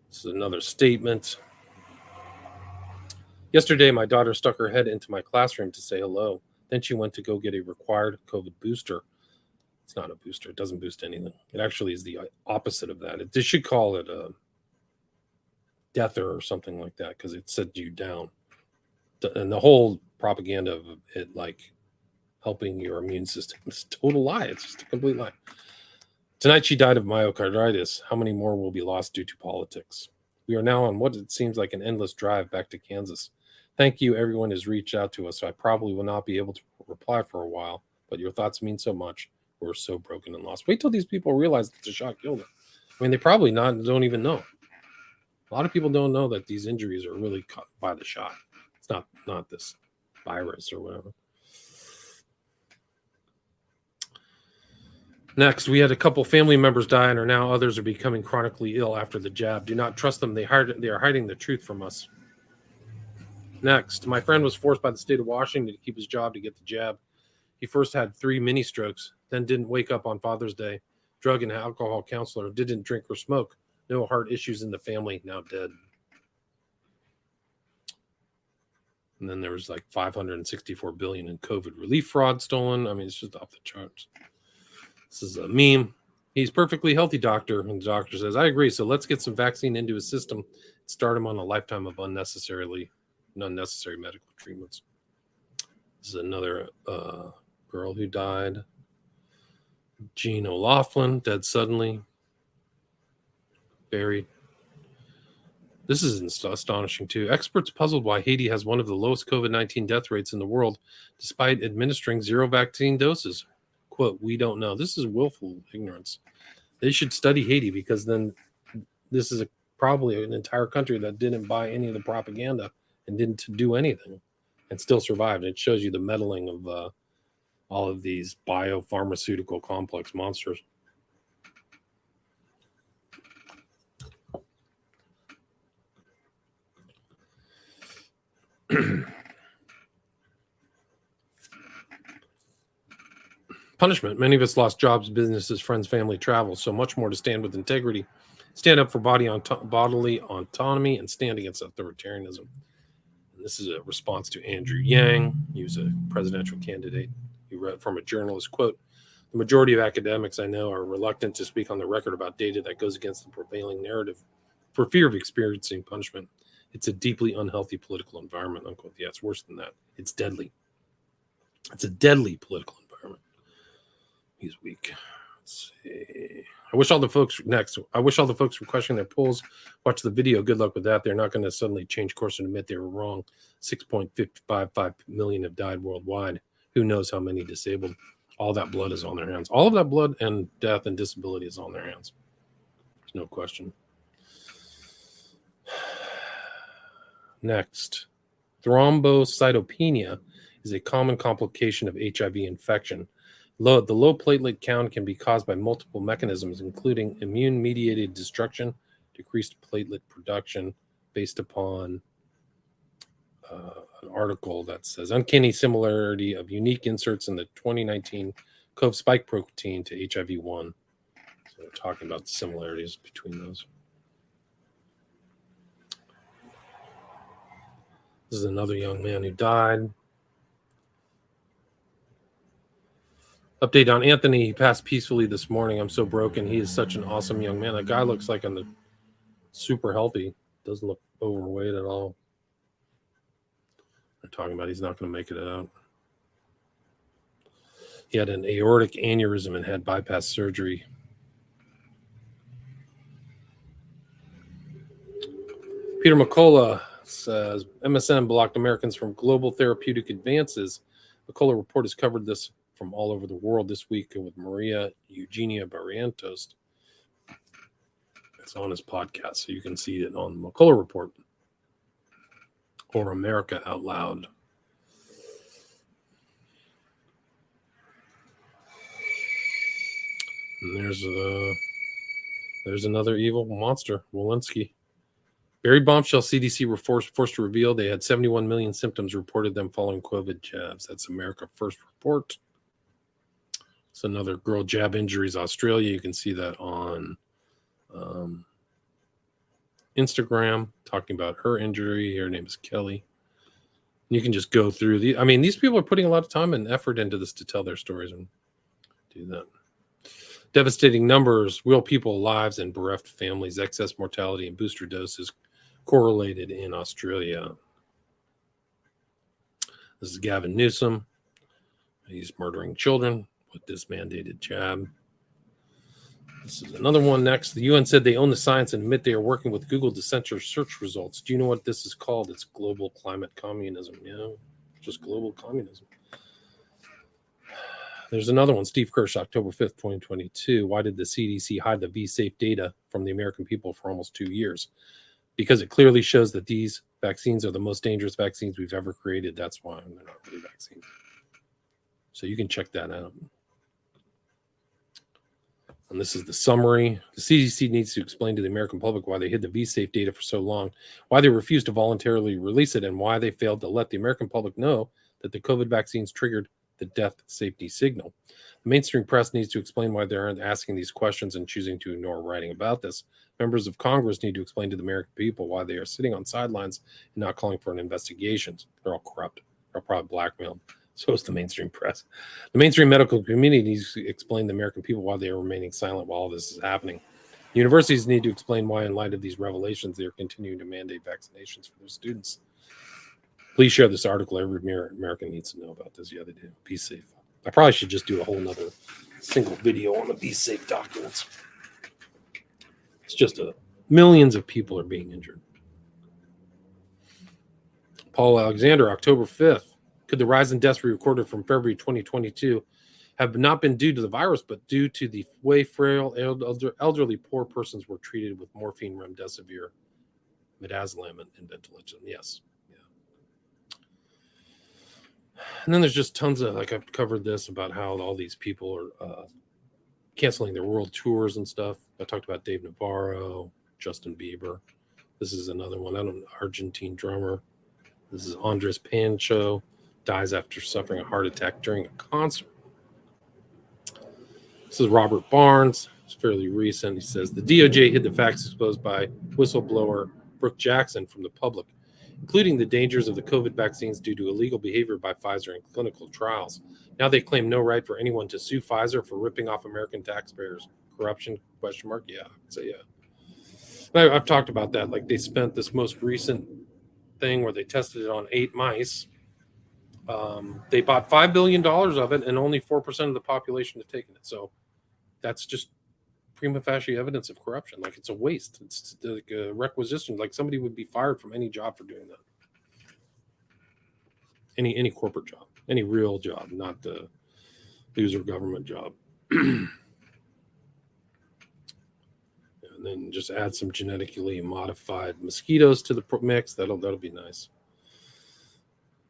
This is another statement. Yesterday, my daughter stuck her head into my classroom to say hello. Then she went to go get a required COVID booster. It's not a booster. It doesn't boost anything. It actually is the opposite of that. They should call it a deather or something like that because it sets you down. And the whole propaganda of it, like helping your immune system, is a total lie. It's just a complete lie. Tonight she died of myocarditis. How many more will be lost due to politics? We are now on what it seems like an endless drive back to Kansas. Thank you, everyone has reached out to us. I probably will not be able to reply for a while, but your thoughts mean so much. We're so broken and lost. Wait till these people realize that the shot killed her. I mean, they probably don't even know. A lot of people don't know that these injuries are really caused by the shot. It's not this virus or whatever. Next, we had a couple family members die, and now others are becoming chronically ill after the jab. Do not trust them. They are hiding the truth from us. Next, my friend was forced by the state of Washington to keep his job to get the jab. He first had 3 mini strokes, then didn't wake up on Father's Day. Drug and alcohol counselor, didn't drink or smoke. No heart issues in the family, now dead. And then there was like $564 billion in COVID relief fraud stolen. I mean, it's just off the charts. This is a meme. He's perfectly healthy, doctor. And the doctor says, I agree. So let's get some vaccine into his system and start him on a lifetime of unnecessary medical treatments. This is another girl who died. Jean O'Loughlin, dead suddenly. Buried. This is astonishing, too. Experts puzzled why Haiti has one of the lowest COVID-19 death rates in the world, despite administering 0 vaccine doses. Quote, we don't know. This is willful ignorance. They should study Haiti, because then this is probably an entire country that didn't buy any of the propaganda and didn't do anything and still survived. It shows you the meddling of all of these biopharmaceutical complex monsters. Punishment. Many of us lost jobs, businesses, friends, family, travel. So much more to stand with integrity, stand up for bodily autonomy, and stand against authoritarianism. And this is a response to Andrew Yang. He was a presidential candidate. He read from a journalist, quote, the majority of academics I know are reluctant to speak on the record about data that goes against the prevailing narrative for fear of experiencing punishment. It's a deeply unhealthy political environment, unquote. Yeah, it's worse than that. It's deadly. It's a deadly political environment. He's weak. Let's see. I wish all the folks were questioning their polls. Watch the video. Good luck with that. They're not going to suddenly change course and admit they were wrong. 6.555 million have died worldwide. Who knows how many disabled? All that blood is on their hands. All of that blood and death and disability is on their hands. There's no question. Next, thrombocytopenia is a common complication of HIV infection. The low platelet count can be caused by multiple mechanisms, including immune-mediated destruction, decreased platelet production, based upon an article that says uncanny similarity of unique inserts in the 2019 COV spike protein to HIV-1. So they're talking about the similarities between those. This is another young man who died. Update on Anthony. He passed peacefully this morning. I'm so broken. He is such an awesome young man. That guy looks like super healthy. Doesn't look overweight at all. They're talking about he's not going to make it out. He had an aortic aneurysm and had bypass surgery. Peter McCullough says MSM blocked Americans from global therapeutic advances. McCullough report has covered this from all over the world this week with Maria Eugenia Barrientos. It's on his podcast, so you can see it on the McCullough Report or America Out Loud. And there's another evil monster, Walensky. Buried bombshell. CDC were forced to reveal they had 71 million symptoms reported them following COVID jabs. That's America First Report. It's another girl jab injuries, Australia. You can see that on Instagram, talking about her injury. Her name is Kelly. You can just go through these people are putting a lot of time and effort into this to tell their stories and do that. Devastating numbers, real people lives and bereft families, excess mortality and booster doses correlated in Australia. This is Gavin Newsom. He's murdering children with this mandated jab. This is another one next. The UN said they own the science and admit they are working with Google to censor search results. Do you know what this is called? It's global climate communism. Yeah, just global communism. There's another one. Steve Kirsch, October 5th, 2022. Why did the CDC hide the V-Safe data from the American people for almost 2 years? Because it clearly shows that these vaccines are the most dangerous vaccines we've ever created. That's why they're not really vaccines. So you can check that out. And this is the summary. The CDC needs to explain to the American public why they hid the V-Safe data for so long, why they refused to voluntarily release it, and why they failed to let the American public know that the COVID vaccines triggered the death safety signal. The mainstream press needs to explain why they aren't asking these questions and choosing to ignore writing about this. Members of Congress need to explain to the American people why they are sitting on sidelines and not calling for an investigation. They're all corrupt. They're all probably blackmailed. So is the mainstream press. The mainstream medical community needs to explain to the American people why they are remaining silent while all this is happening. Universities need to explain why, in light of these revelations, they are continuing to mandate vaccinations for their students. Please share this article. Every American needs to know about this. Yeah, they do. Be safe. I probably should just do a whole nother single video on the Be Safe documents. It's just millions of people are being injured. Paul Alexander, October 5th. Could the rise in deaths we recorded from February 2022 have not been due to the virus, but due to the way frail, elderly, poor persons were treated with morphine, remdesivir, midazolam, and Ventolin? Yes. Yeah. And then there's just tons of, like I've covered this about how all these people are canceling their world tours and stuff. I talked about Dave Navarro, Justin Bieber. This is another one. Argentine drummer. This is Andres Pancho. Dies after suffering a heart attack during a concert. This is Robert Barnes. It's fairly recent. He says the DOJ hid the facts exposed by whistleblower Brooke Jackson from the public, including the dangers of the COVID vaccines due to illegal behavior by Pfizer in clinical trials. Now they claim no right for anyone to sue Pfizer for ripping off American taxpayers. Corruption? ? Yeah, I'd say yeah. I've talked about that. Like they spent this most recent thing where they tested it on 8 mice. They bought $5 billion of it, and only 4% of the population have taken it. So that's just prima facie evidence of corruption. Like it's a waste. It's like a requisition. Like somebody would be fired from any job for doing that. Any corporate job, any real job, not the loser government job. And then just add some genetically modified mosquitoes to the mix. That'll be nice.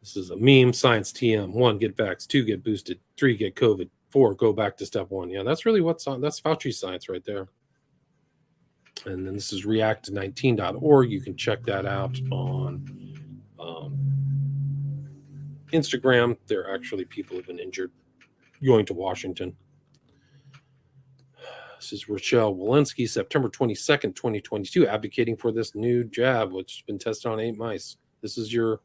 This is a meme. Science TM. 1, get vaxxed. 2, get boosted. 3, get COVID. 4, go back to step 1. Yeah, that's really that's Fauci science right there. And then this is react19.org. You can check that out on Instagram. There are actually people have been injured going to Washington. This is Rochelle Walensky, September 22nd, 2022, advocating for this new jab, which has been tested on 8 mice. This is your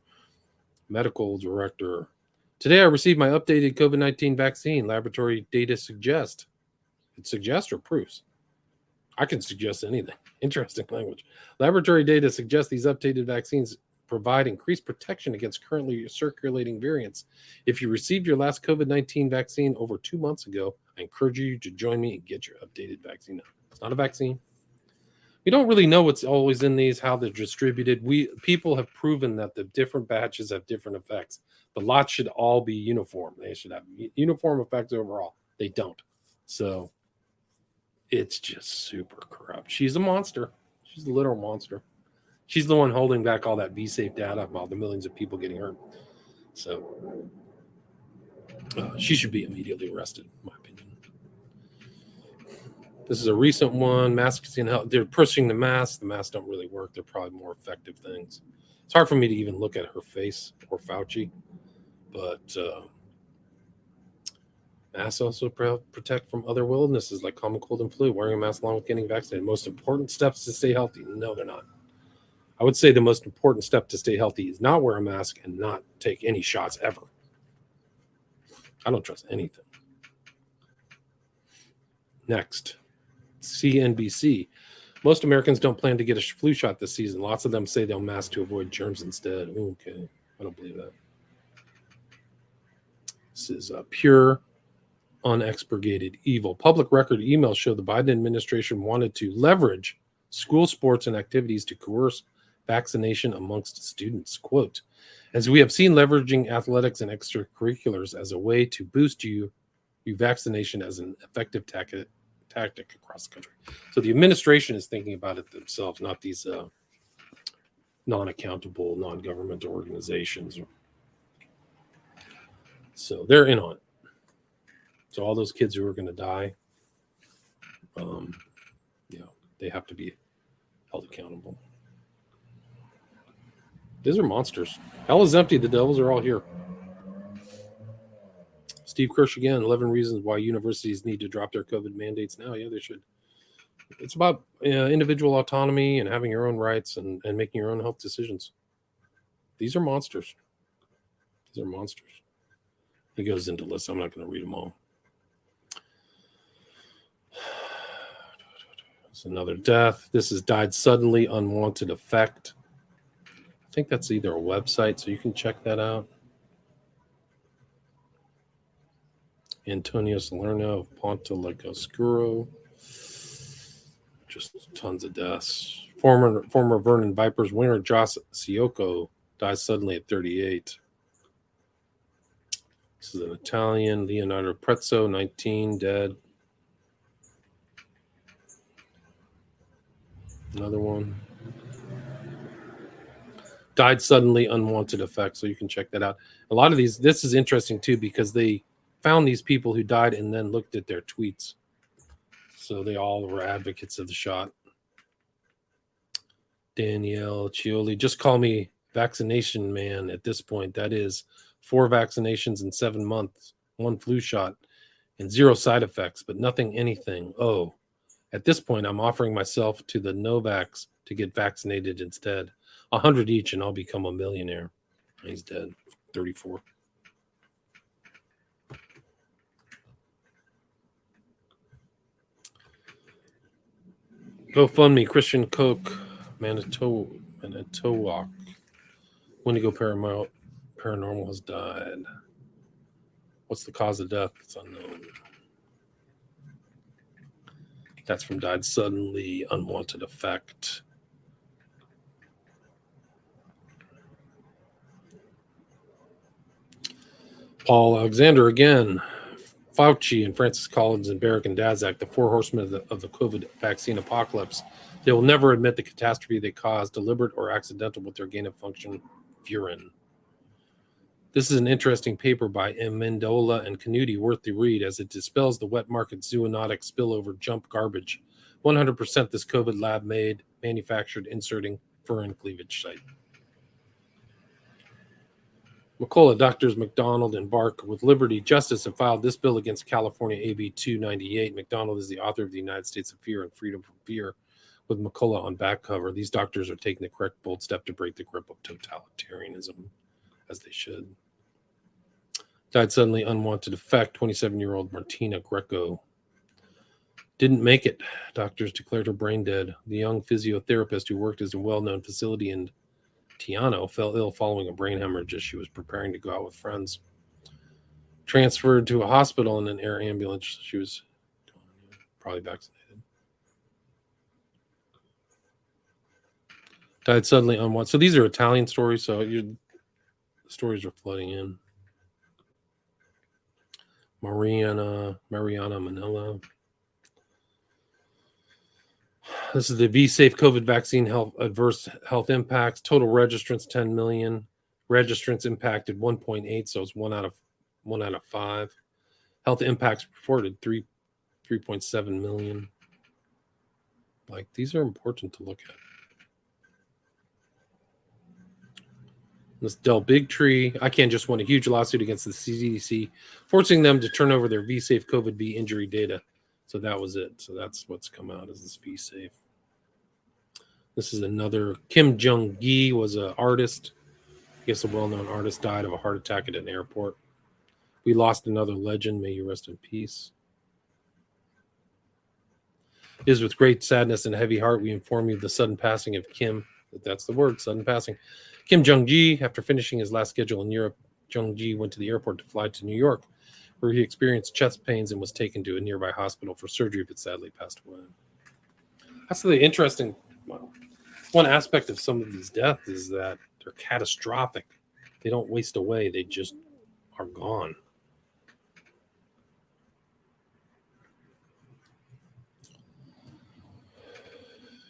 medical director. Today I received my updated COVID-19 vaccine. Laboratory data suggest. It suggests or proves? I can suggest anything. Interesting language. Laboratory data suggests these updated vaccines provide increased protection against currently circulating variants. If you received your last COVID-19 vaccine over 2 months ago, I encourage you to join me and get your updated vaccine now. It's not a vaccine. We don't really know what's always in these, how they're distributed. People have proven that the different batches have different effects. The lots should all be uniform. They should have uniform effects overall. They don't. So it's just super corrupt. She's a monster. She's a literal monster. She's the one holding back all that V-Safe data of all the millions of people getting hurt. So she should be immediately arrested, in my opinion. This is a recent one. Masks can help. They're pushing the masks. The masks don't really work. They're probably more effective things. It's hard for me to even look at her face or Fauci, but masks also protect from other illnesses like common cold and flu. Wearing a mask along with getting vaccinated. Most important steps to stay healthy. No, they're not. I would say the most important step to stay healthy is not wear a mask and not take any shots ever. I don't trust anything. Next. CNBC. Most Americans don't plan to get a flu shot this season. Lots of them say they'll mask to avoid germs instead. Okay, I don't believe that. This is pure, unexpurgated evil. Public record emails show the Biden administration wanted to leverage school sports and activities to coerce vaccination amongst students. Quote, as we have seen leveraging athletics and extracurriculars as a way to boost you vaccination as an effective tactic across the country. So the administration is thinking about it themselves, not these non-accountable, non-governmental organizations. So they're in on it. So all those kids who are going to die, they have to be held accountable. These are monsters. Hell is empty. The devils are all here. Steve Kirsch again, 11 reasons why universities need to drop their COVID mandates now. Yeah, they should. It's about individual autonomy and having your own rights and making your own health decisions. These are monsters. These are monsters. He goes into lists. I'm not going to read them all. It's another death. This is died suddenly, unwanted effect. I think that's either a website, so you can check that out. Antonio Salerno of Ponte Lagoscuro. Just tons of deaths. Former Vernon Vipers winner Josh Siocco dies suddenly at 38. This is an Italian. Leonardo Prezzo, 19, dead. Another one. Died suddenly, unwanted effect. So you can check that out. A lot of these, this is interesting too, because they found these people who died and then looked at their tweets. So they all were advocates of the shot. Danielle Cioli, just call me vaccination man at this point. That is 4 vaccinations in 7 months, 1 flu shot, and 0 side effects, but nothing, anything. Oh, at this point, I'm offering myself to the Novaks to get vaccinated instead. 100 each, and I'll become a millionaire. He's dead, 34. GoFundMe, Christian Koch, Manitowoc. Wendigo Paranormal has died. What's the cause of death? It's unknown. That's from died suddenly, unwanted effect. Paul Alexander again. Fauci and Francis Collins and Barrick and Daszak, the 4 horsemen of the COVID vaccine apocalypse. They will never admit the catastrophe they caused, deliberate or accidental, with their gain-of-function furin. This is an interesting paper by Amendola and Canuti, worth the read, as it dispels the wet market zoonotic spillover jump garbage. 100% this COVID lab made, manufactured, inserting furin cleavage site. McCullough, Doctors McDonald and Bark with Liberty Justice have filed this bill against California AB 298. McDonald is the author of The United States of Fear and Freedom from Fear, with McCullough on back cover. These doctors are taking the correct bold step to break the grip of totalitarianism, as they should. Died suddenly, unwanted effect, 27-year-old Martina Greco. Didn't make it. Doctors declared her brain dead. The young physiotherapist who worked as a well-known facility in Tiano fell ill following a brain hemorrhage as she was preparing to go out with friends. Transferred to a hospital in an air ambulance. She was probably vaccinated. Died suddenly, unwanted. So these are Italian stories, so the stories are flooding in. Mariana Manila. This is the V-Safe COVID vaccine adverse health impacts. Total registrants 10 million. Registrants impacted 1.8, so it's 1 out of 5. Health impacts reported 3.7 million. Like, these are important to look at. This Del Bigtree, ICANN just won a huge lawsuit against the CDC, forcing them to turn over their V-Safe COVID V injury data. So that was it. So that's what's come out as this V-Safe. This is another. Kim Jong-gi was an artist. I guess a well-known artist died of a heart attack at an airport. We lost another legend. May you rest in peace. It is with great sadness and heavy heart we inform you of the sudden passing of Kim. That's the word, sudden passing. Kim Jong-gi, after finishing his last schedule in Europe, Jung-ji went to the airport to fly to New York, where he experienced chest pains and was taken to a nearby hospital for surgery, but sadly passed away. That's the interesting, well, one aspect of some of these deaths is that they're catastrophic. They don't waste away. They just are gone.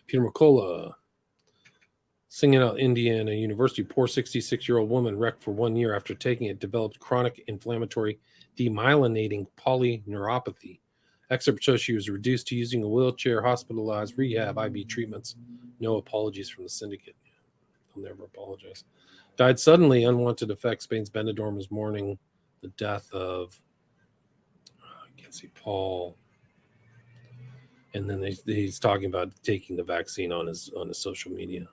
Peter McCullough, singing out Indiana University, poor 66-year-old woman wrecked for 1 year after taking it, developed chronic inflammatory demyelinating polyneuropathy. Excerpt shows she was reduced to using a wheelchair, hospitalized, rehab, IV treatments. No apologies from the syndicate. They'll never apologize. Died suddenly, unwanted effects. Spain's Benidorm is mourning the death of, I can't see, Paul. And then he's talking about taking the vaccine on his social media.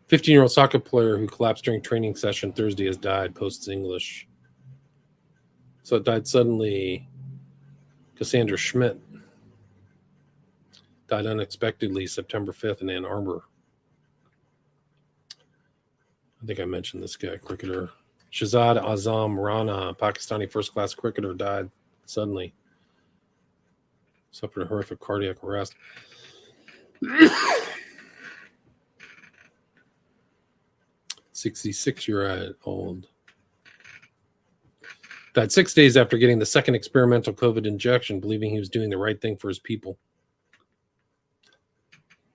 15-year-old soccer player who collapsed during training session Thursday has died, posts English. So it died suddenly. Cassandra Schmidt died unexpectedly September 5th in Ann Arbor. I think I mentioned this guy, cricketer. Shahzad Azam Rana, Pakistani first-class cricketer, died suddenly. Suffered a horrific cardiac arrest. 66-year-old. Died 6 days after getting the second experimental COVID injection, believing he was doing the right thing for his people.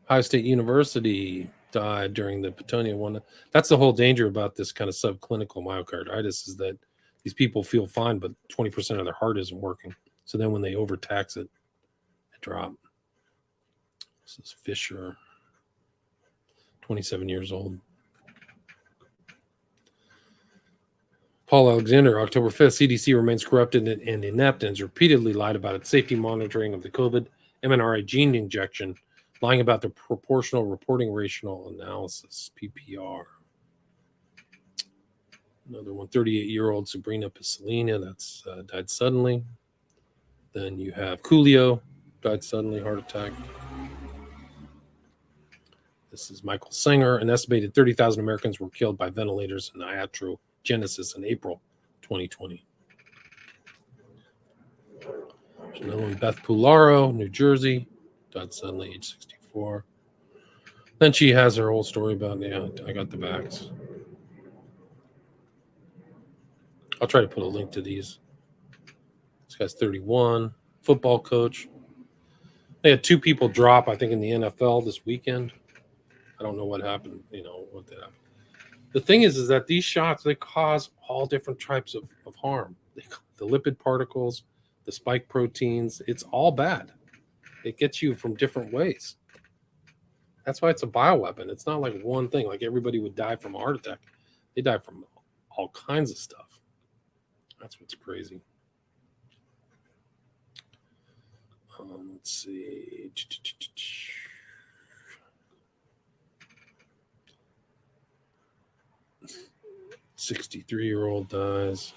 Ohio State University died during the Petonia one. That's the whole danger about this kind of subclinical myocarditis, is that these people feel fine, but 20% of their heart isn't working. So then when they overtax it, it drops. This is Fisher, 27 years old. Paul Alexander, October 5th, CDC remains corrupted and inept and has repeatedly lied about its safety monitoring of the COVID mRNA gene injection, lying about the proportional reporting rational analysis, PPR. Another one, 38-year-old Sabrina Piscina, that's died suddenly. Then you have Coolio, died suddenly, heart attack. This is Michael Singer. An estimated 30,000 Americans were killed by ventilators and iatrogenesis in April 2020. There's another one, Beth Pularo, New Jersey, died suddenly, age 64. Then she has her whole story about, I got the vax. I'll try to put a link to these. This guy's 31, football coach. They had 2 people drop, I think, in the NFL this weekend. I don't know what happened, what that happened. The thing is that these shots, they cause all different types of harm. The lipid particles, the spike proteins, it's all bad. It gets you from different ways. That's why it's a bioweapon. It's not like one thing. Like everybody would die from a heart attack. They die from all kinds of stuff. That's what's crazy. Let's see. 63-year-old dies.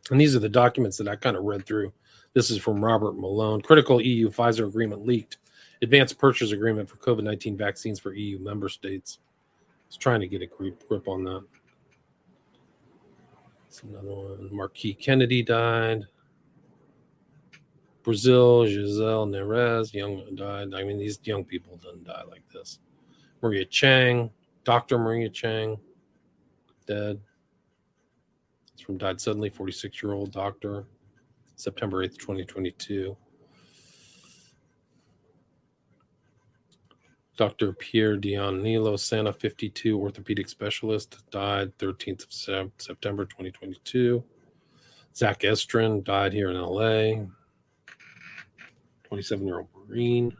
And these are the documents that I kind of read through. This is from Robert Malone. Critical EU Pfizer agreement leaked. Advanced purchase agreement for COVID-19 vaccines for EU member states. I was trying to get a grip on that. That's another one. Marquis Kennedy died. Brazil, Giselle Neres, young died. I mean, these young people didn't die like this. Maria Chang, Dr. Maria Chang, dead. It's from died suddenly, 46-year-old doctor, September 8th, 2022. Dr. Pierre Dionilo Santa, 52, orthopedic specialist, died 13th of September 2022. Zach Estrin died here in LA. 27-year-old Marine.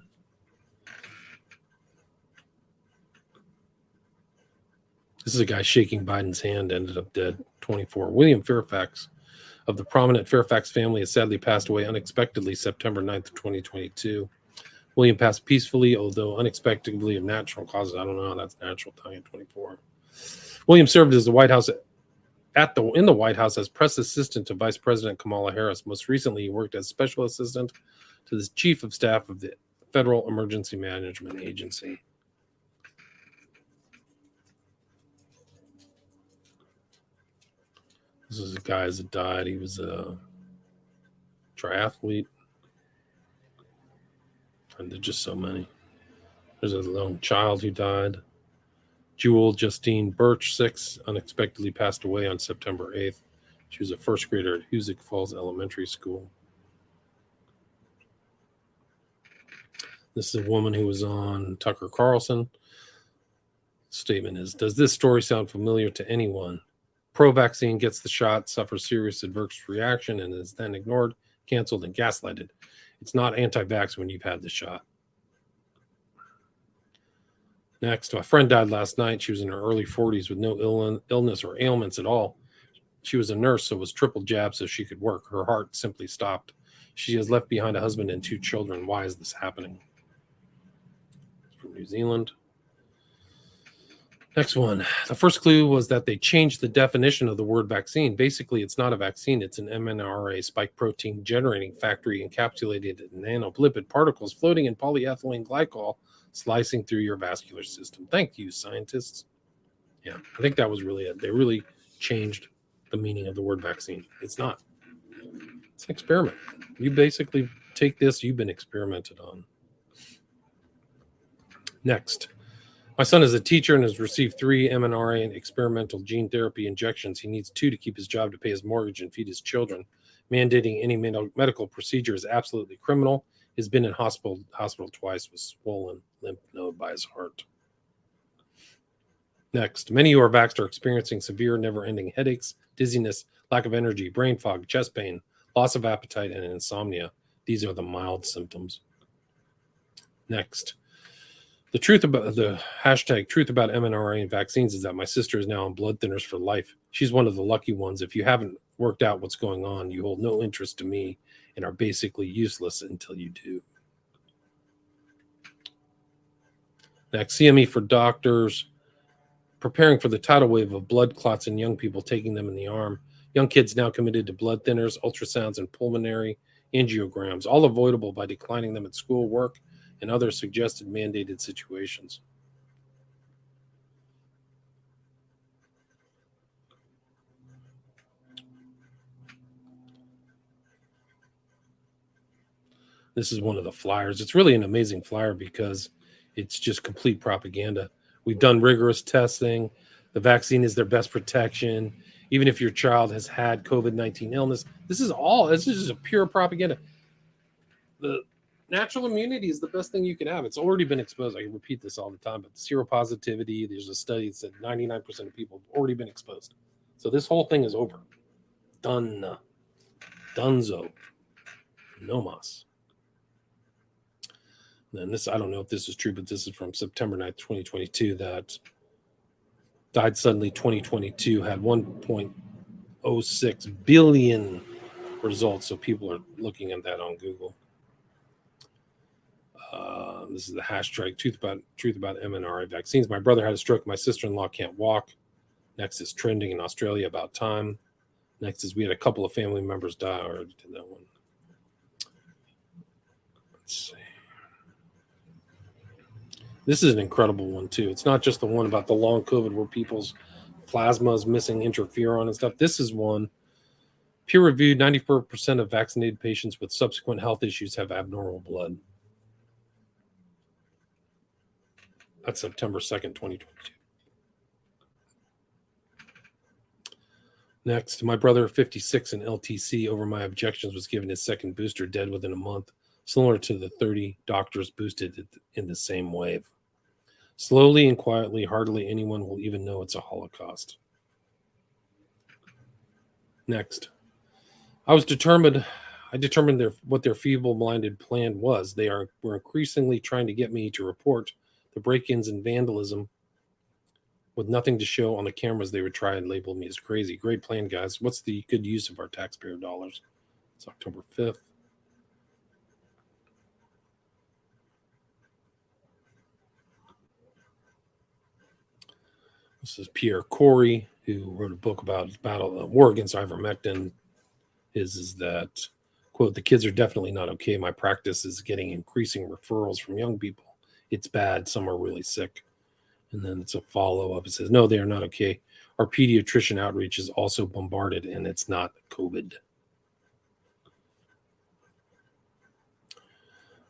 This is a guy shaking Biden's hand, ended up dead, 24. William Fairfax of the prominent Fairfax family has sadly passed away unexpectedly September 9th, 2022. William passed peacefully, although unexpectedly of natural causes. I don't know how that's natural, dying at 24. William served as the White House in the White House as press assistant to Vice President Kamala Harris. Most recently, he worked as special assistant to the chief of staff of the Federal Emergency Management Agency. This is a guy that died. He was a triathlete. And there's just so many. There's a lone child who died. Jewel Justine Birch, 6, unexpectedly passed away on September 8th. She was a first grader at Hoosick Falls Elementary School. This is a woman who was on Tucker Carlson. Statement is, does this story sound familiar to anyone? Pro-vaccine gets the shot, suffers serious adverse reaction, and is then ignored, canceled, and gaslighted. It's not anti-vax when you've had the shot. Next, my friend died last night. She was in her early 40s with no illness or ailments at all. She was a nurse, so was triple jabbed so she could work. Her heart simply stopped. She has left behind a husband and 2 children. Why is this happening? From New Zealand. Next one. The first clue was that they changed the definition of the word vaccine. Basically, it's not a vaccine. It's an mRNA spike protein generating factory encapsulated in nanolipid particles floating in polyethylene glycol, slicing through your vascular system. Thank you, scientists. Yeah, I think that was really it. They really changed the meaning of the word vaccine. It's not. It's an experiment. You basically take this, you've been experimented on. Next. My son is a teacher and has received 3 mRNA and experimental gene therapy injections. He needs 2 to keep his job, to pay his mortgage, and feed his children. Mandating any medical procedure is absolutely criminal. He's been in hospital twice with swollen lymph node by his heart. Next, many who are vaxxed are experiencing severe, never-ending headaches, dizziness, lack of energy, brain fog, chest pain, loss of appetite, and insomnia. These are the mild symptoms. Next. The truth about the hashtag truth about mRNA and vaccines is that my sister is now on blood thinners for life. She's one of the lucky ones. If you haven't worked out what's going on, you hold no interest to me and are basically useless until you do. Next, CME for doctors. Preparing for the tidal wave of blood clots in young people, taking them in the arm. Young kids now committed to blood thinners, ultrasounds, and pulmonary angiograms, all avoidable by declining them at school, work, and other suggested mandated situations. This is one of the flyers. It's really an amazing flyer because it's just complete propaganda. We've done rigorous testing. The vaccine is their best protection. Even if your child has had COVID-19 illness, this is just a pure propaganda. The natural immunity is the best thing you can have. It's already been exposed. I repeat this all the time, but seropositivity, there's a study that said 99% of people have already been exposed. So this whole thing is over. Done. Dunzo. No mas. And this, I don't know if this is true, but this is from September 9th, 2022, that died suddenly 2022, had 1.06 billion results. So people are looking at that on Google. This is the hashtag truth about mRNA vaccines. My brother had a stroke. My sister-in-law can't walk. Next is trending in Australia, about time. Next is we had a couple of family members die. I already did that one. Let's see. This is an incredible one too. It's not just the one about the long COVID where people's plasma is missing interferon and stuff. This is one peer-reviewed. 94% of vaccinated patients with subsequent health issues have abnormal blood. That's September 2nd, 2022. Next, my brother, 56 in LTC, over my objections, was given his second booster, dead within a month, similar to the 30 doctors boosted in the same wave. Slowly and quietly, hardly anyone will even know it's a Holocaust. Next, I determined what their feeble-minded plan was. They were increasingly trying to get me to report the break-ins and vandalism. With nothing to show on the cameras, they would try and label me as crazy. Great plan, guys. What's the good use of our taxpayer dollars? It's October 5th. This is Pierre Corey, who wrote a book about war against ivermectin. Is that, quote, the kids are definitely not okay. My practice is getting increasing referrals from young people. It's bad. Some are really sick. And then it's a follow-up. It says, no, they are not okay. Our pediatrician outreach is also bombarded, and it's not COVID.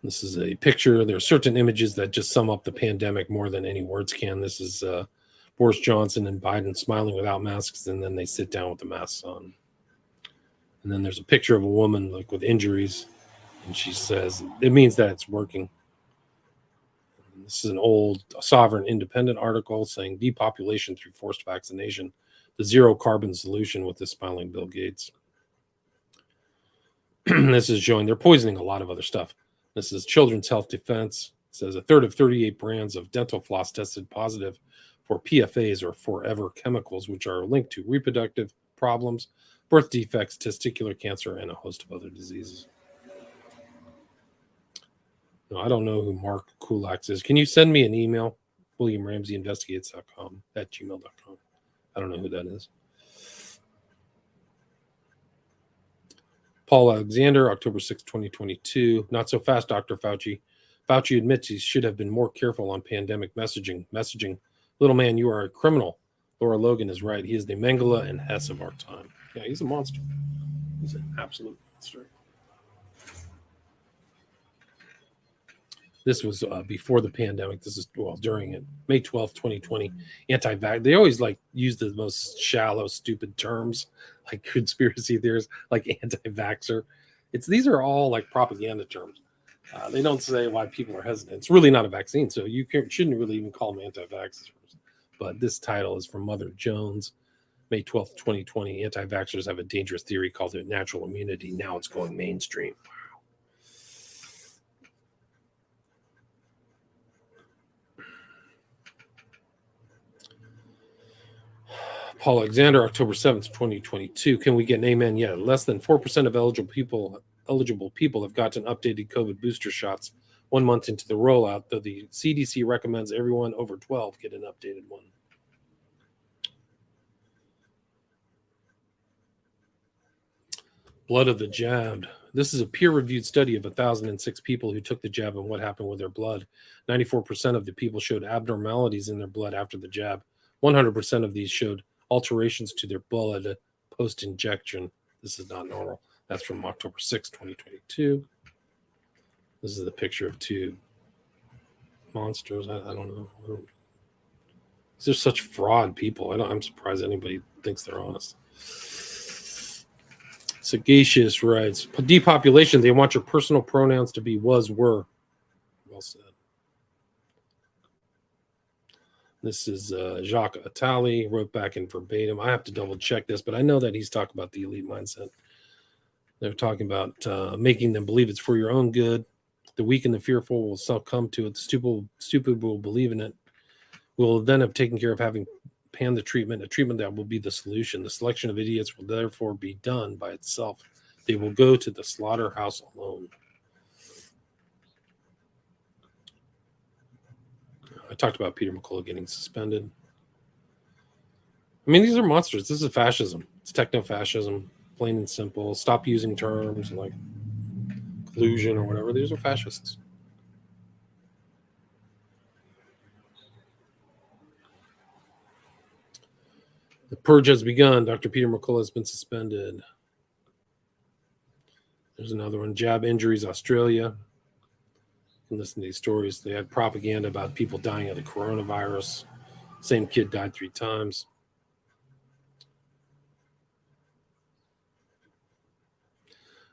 This is a picture. There are certain images that just sum up the pandemic more than any words can. This is Boris Johnson and Biden smiling without masks, and then they sit down with the masks on. And then there's a picture of a woman like with injuries, and she says, it means that it's working. And this is an old Sovereign Independent article saying depopulation through forced vaccination, the zero carbon solution with this smiling Bill Gates. This is showing they're poisoning a lot of other stuff. This is Children's Health Defense. It says a third of 38 brands of dental floss tested positive for PFAs or forever chemicals, which are linked to reproductive problems, birth defects, testicular cancer, and a host of other diseases. No, I don't know who Mark Kulak is. Can you send me an email? WilliamRamseyInvestigates.com @gmail.com. I don't know who that is. Paul Alexander, October 6, 2022. Not so fast, Dr. Fauci. Fauci admits he should have been more careful on pandemic messaging. Little man, you are a criminal. Laura Logan is right. He is the Mengele and Hess of our time. Yeah, he's a monster. He's an absolute monster. This was before the pandemic. This is, well, during it. May 12th, 2020. Anti-vax. They always use the most shallow, stupid terms like conspiracy theorists, like anti-vaxxer. These are all propaganda terms. They don't say why people are hesitant. It's really not a vaccine, so you shouldn't really even call them anti-vaxxers. But this title is from Mother Jones, May 12th, 2020. Anti-vaxxers have a dangerous theory called natural immunity. Now it's going mainstream. Paul Alexander, October 7th, 2022. Can we get an amen? Yeah, less than 4% of eligible people have gotten updated COVID booster shots 1 month into the rollout, though the CDC recommends everyone over 12 get an updated one. Blood of the jabbed. This is a peer-reviewed study of 1,006 people who took the jab and what happened with their blood. 94% of the people showed abnormalities in their blood after the jab. 100% of these showed alterations to their blood post-injection. This is not normal. That's from October 6, 2022. This is the picture of two monsters. I don't know. These are such fraud people. I'm surprised anybody thinks they're honest. Sagacious writes, depopulation, they want your personal pronouns to be was, were. Well said. This is Jacques Attali, wrote back in verbatim. I have to double check this, but I know that he's talking about the elite mindset. They're talking about making them believe it's for your own good. The weak and the fearful will succumb to it. The stupid will believe in it. We'll then have taken care of having panned the treatment, a treatment that will be the solution. The selection of idiots will therefore be done by itself. They will go to the slaughterhouse alone. I talked about Peter McCullough getting suspended. I mean, these are monsters. This is fascism. It's techno-fascism, plain and simple. Stop using terms like collusion or whatever. These are fascists. The purge has begun. Dr. Peter McCullough has been suspended. There's another one. Jab injuries, Australia. And listen to these stories. They had propaganda about people dying of the coronavirus. Same kid died 3 times.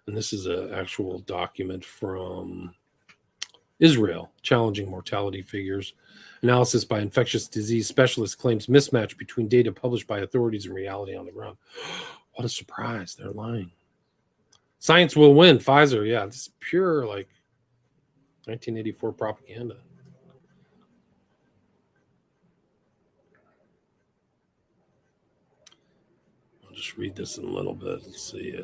And this is an actual document from Israel, challenging mortality figures. Analysis by infectious disease specialists claims mismatch between data published by authorities and reality on the ground. What a surprise. They're lying. Science will win. Pfizer. Yeah, this is pure 1984 propaganda. I'll just read this in a little bit. Let's see.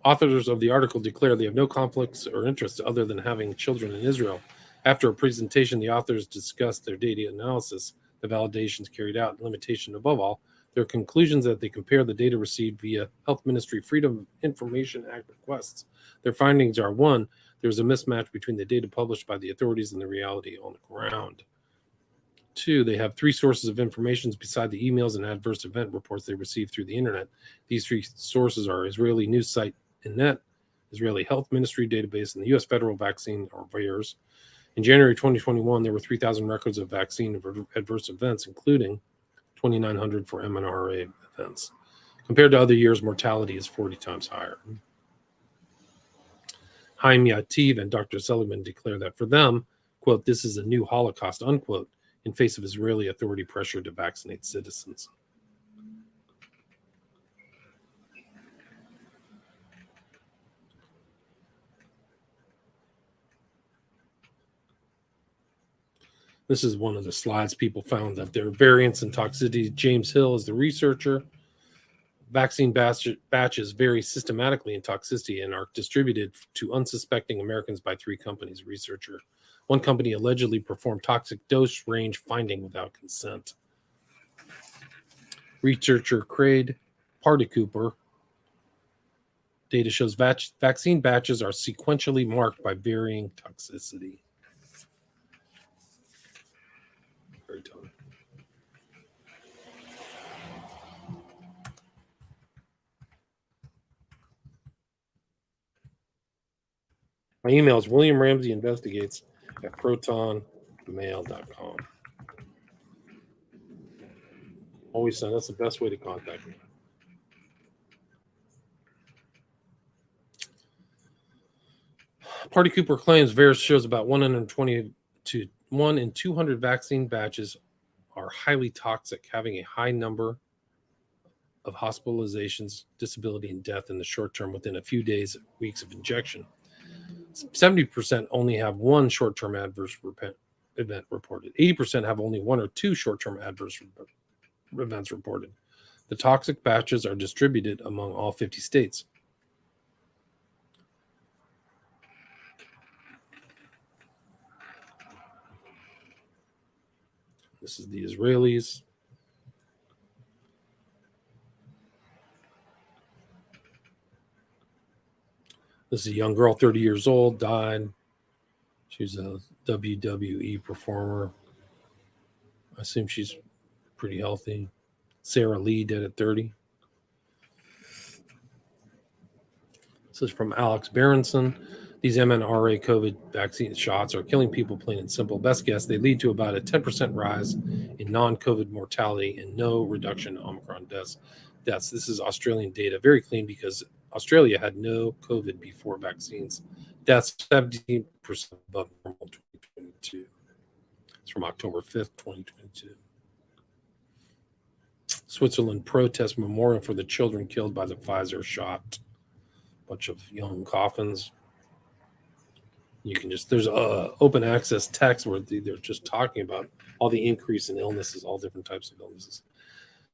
Authors of the article declare they have no conflicts or interests other than having children in Israel. After a presentation, the authors discussed their data analysis, the validations carried out, and limitation above all. Their conclusions that they compare the data received via Health Ministry Freedom of Information Act requests. Their findings are: 1, There's a mismatch between the data published by the authorities and the reality on the ground. 2, they have 3 sources of information beside the emails and adverse event reports they receive through the internet. These 3 sources are Israeli news site Innet, Israeli Health Ministry database, and the U.S. Federal Vaccine or VAERS. In January 2021, there were 3,000 records of vaccine adverse events, including 2,900 for mRNA events. Compared to other years, mortality is 40 times higher. Chaim Yativ and Dr. Seligman declare that for them, quote, this is a new Holocaust, unquote, in face of Israeli authority pressure to vaccinate citizens. This is one of the slides people found that there are variants in toxicity. James Hill is the researcher. Vaccine batches vary systematically in toxicity and are distributed to unsuspecting Americans by 3 companies, researcher. One company allegedly performed toxic dose range finding without consent. Researcher Craig Party-Cooper. Data shows vaccine batches are sequentially marked by varying toxicity. Very telling. My email is William Ramsey Investigates at protonmail.com. Always send. That's the best way to contact me. Party-Cooper claims VAERS shows about 120 to 1 in 200 vaccine batches are highly toxic, having a high number of hospitalizations, disability, and death in the short term within a few days, weeks of injection. 70% only have 1 short-term adverse event reported. 80% have only 1 or 2 short-term adverse events reported. The toxic batches are distributed among all 50 states. This is the Israelis. This is a young girl, 30 years old, died. She's a WWE performer. I assume she's pretty healthy. Sarah Lee dead at 30. This is from Alex Berenson. These mRNA COVID vaccine shots are killing people, plain and simple. Best guess, they lead to about a 10% rise in non-COVID mortality and no reduction in Omicron deaths. This is Australian data, very clean because Australia had no COVID before vaccines. Deaths 17% above normal 2022. It's from October 5th, 2022. Switzerland protest memorial for the children killed by the Pfizer shot. Bunch of young coffins. You can just, there's open access text where they're just talking about all the increase in illnesses, all different types of illnesses.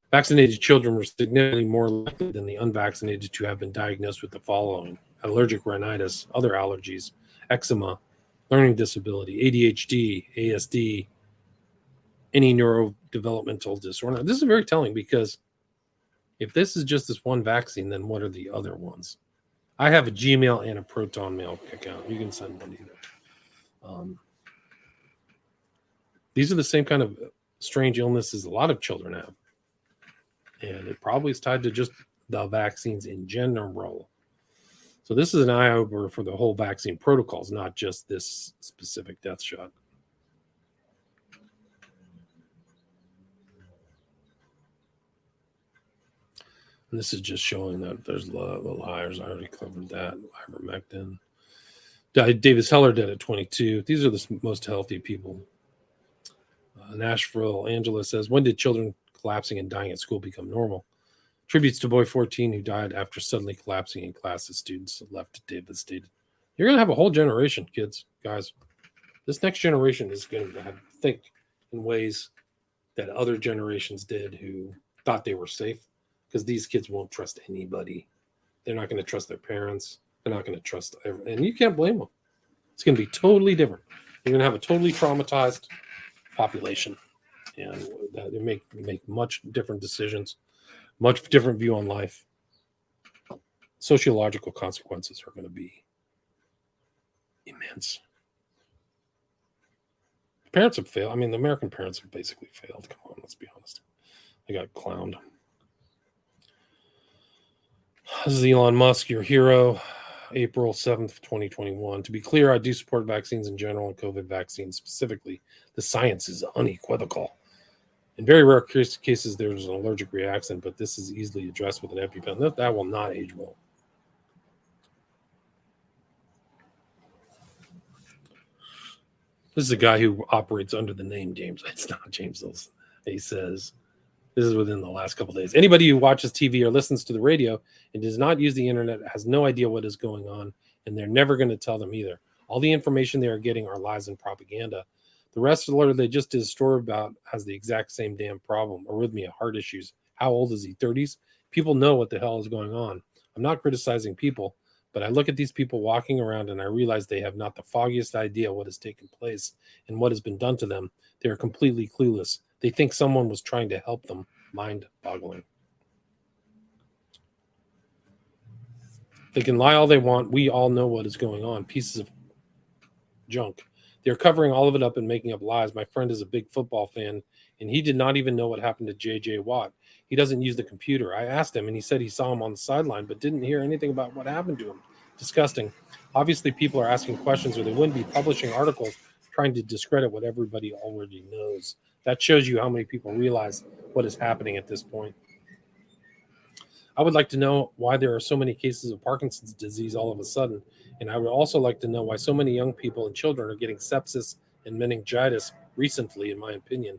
Vaccinated children were significantly more likely than the unvaccinated to have been diagnosed with the following: allergic rhinitis, other allergies, eczema, learning disability, ADHD, ASD, any neurodevelopmental disorder. This is very telling because if this is just this one vaccine, then what are the other ones? I have a Gmail and a Proton Mail account. You can send one either. These are the same kind of strange illnesses a lot of children have. And it probably is tied to just the vaccines in general. So this is an eye-opener for the whole vaccine protocols, not just this specific death shot. And this is just showing that there's the liars. I already covered that. Ivermectin. Davis Heller dead at 22. These are the most healthy people. Nashville, Angela says, when did children collapsing and dying at school become normal? Tributes to boy 14 who died after suddenly collapsing in class as students left devastated. You're going to have a whole generation, kids, guys. This next generation is going to think in ways that other generations did who thought they were safe, because these kids won't trust anybody. They're not going to trust their parents. They're not going to trust everyone. And you can't blame them. It's going to be totally different. You're going to have a totally traumatized population, and they make much different decisions, much different view on life. Sociological consequences are going to be immense. Parents have failed. I mean, the American parents have basically failed. Come on, let's be honest. They got clowned. This is Elon Musk, your hero. April 7th, 2021. To be clear, I do support vaccines in general and COVID vaccines specifically. The science is unequivocal. In very rare cases, there's an allergic reaction, but this is easily addressed with an EpiPen. That will not age well. This is a guy who operates under the name James. It's not James Wilson. He says, this is within the last couple of days. Anybody who watches TV or listens to the radio and does not use the internet has no idea what is going on, and they're never going to tell them either. All the information they are getting are lies and propaganda. The wrestler they just did a story about has the exact same damn problem. Arrhythmia, heart issues. How old is he? 30s? People know what the hell is going on. I'm not criticizing people, but I look at these people walking around and I realize they have not the foggiest idea what has taken place and what has been done to them. They are completely clueless. They think someone was trying to help them. Mind-boggling. They can lie all they want. We all know what is going on. Pieces of junk. They're covering all of it up and making up lies. My friend is a big football fan, and he did not even know what happened to J.J. Watt. He doesn't use the computer. I asked him, and he said he saw him on the sideline, but didn't hear anything about what happened to him. Disgusting. Obviously, people are asking questions, or they wouldn't be publishing articles trying to discredit what everybody already knows. That shows you how many people realize what is happening at this point. I would like to know why there are so many cases of Parkinson's disease all of a sudden, and I would also like to know why so many young people and children are getting sepsis and meningitis recently, in my opinion.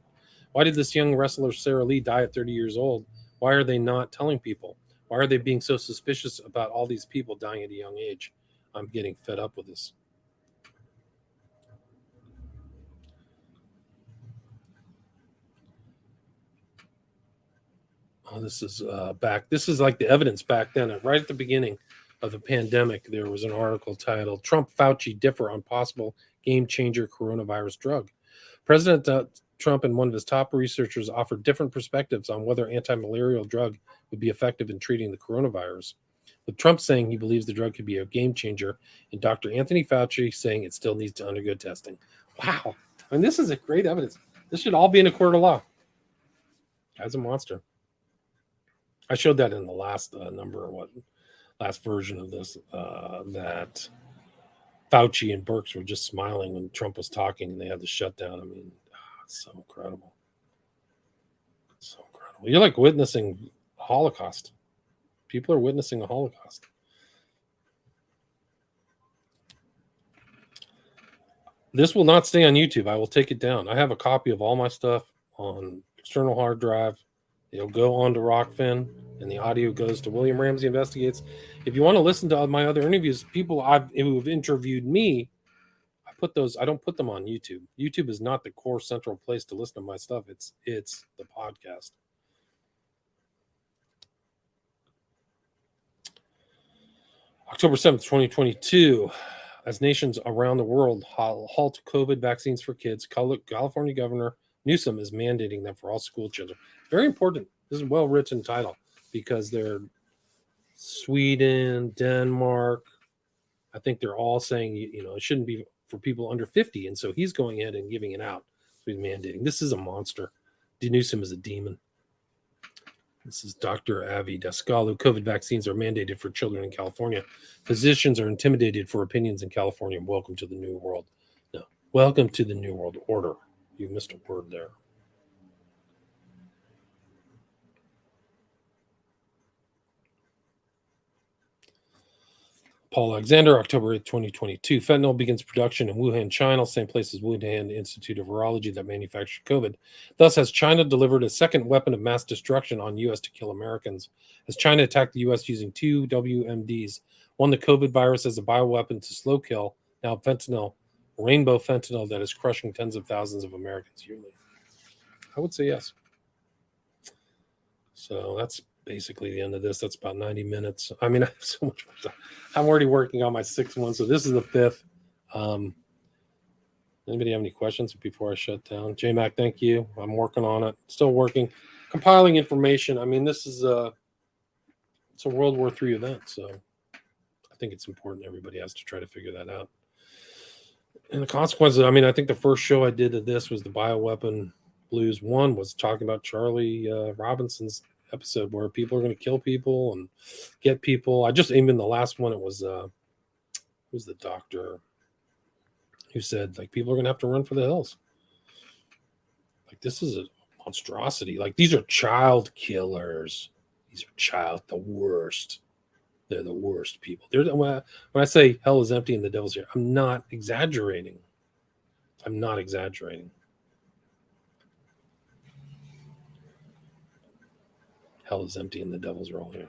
Why did this young wrestler Sarah Lee die at 30 years old? Why are they not telling people? Why are they being so suspicious about all these people dying at a young age? I'm getting fed up with this. Oh, this is back. This is like the evidence back then. Right at the beginning of the pandemic, there was an article titled Trump Fauci Differ on Possible Game Changer Coronavirus Drug. President Trump and one of his top researchers offered different perspectives on whether anti-malarial drug would be effective in treating the coronavirus. With Trump saying he believes the drug could be a game changer, and Dr. Anthony Fauci saying it still needs to undergo testing. Wow. I mean, this is a great evidence. This should all be in a court of law. Guy's a monster. I showed that in the last last version of this, that Fauci and Birx were just smiling when Trump was talking and they had the shutdown. I mean, it's so incredible. So incredible. You're like witnessing a Holocaust. People are witnessing a Holocaust. This will not stay on YouTube. I will take it down. I have a copy of all my stuff on external hard drive. It'll go on to Rockfin, and the audio goes to William Ramsey Investigates. If you want to listen to my other interviews, people who have interviewed me, I don't put them on YouTube. YouTube is not the core central place to listen to my stuff. It's the podcast. October 7th, 2022. As nations around the world halt COVID vaccines for kids, California Governor Newsom is mandating them for all school children. Very important. This is a well-written title because they're Sweden, Denmark. I think they're all saying, it shouldn't be for people under 50. And so he's going ahead and giving it out. So he's mandating. This is a monster. Newsom is a demon. This is Dr. Avi Daskalu. COVID vaccines are mandated for children in California. Physicians are intimidated for opinions in California. Welcome to the new world. No, welcome to the new world order. You missed a word there. Paul Alexander, October 8th, 2022. Fentanyl begins production in Wuhan, China, same place as Wuhan Institute of Virology that manufactured COVID. Thus, has China delivered a second weapon of mass destruction on U.S. to kill Americans? As China attacked the U.S. using 2 WMDs, one, the COVID virus as a bioweapon to slow kill, now fentanyl, rainbow fentanyl that is crushing tens of thousands of Americans yearly. I would say yes. So that's basically the end of this. That's about 90 minutes. I mean, I have so much more stuff. I'm already working on my 6th one, so this is the 5th. Anybody have any questions before I shut down? J-Mac, thank you. I'm working on it. Still working. Compiling information. I mean, this is it's a World War III event, so I think it's important everybody has to try to figure that out. And the consequences, I mean, I think the first show I did of this was the Bioweapon Blues 1, was talking about Charlie Robinson's episode where people are going to kill people and get people. Even the last one, it was the doctor who said, like, people are going to have to run for the hills. Like, this is a monstrosity. Like, these are child killers. These are the worst. They're the worst people. When I say hell is empty and the devil's here, I'm not exaggerating. I'm not exaggerating. Hell is empty and the devil's are all here.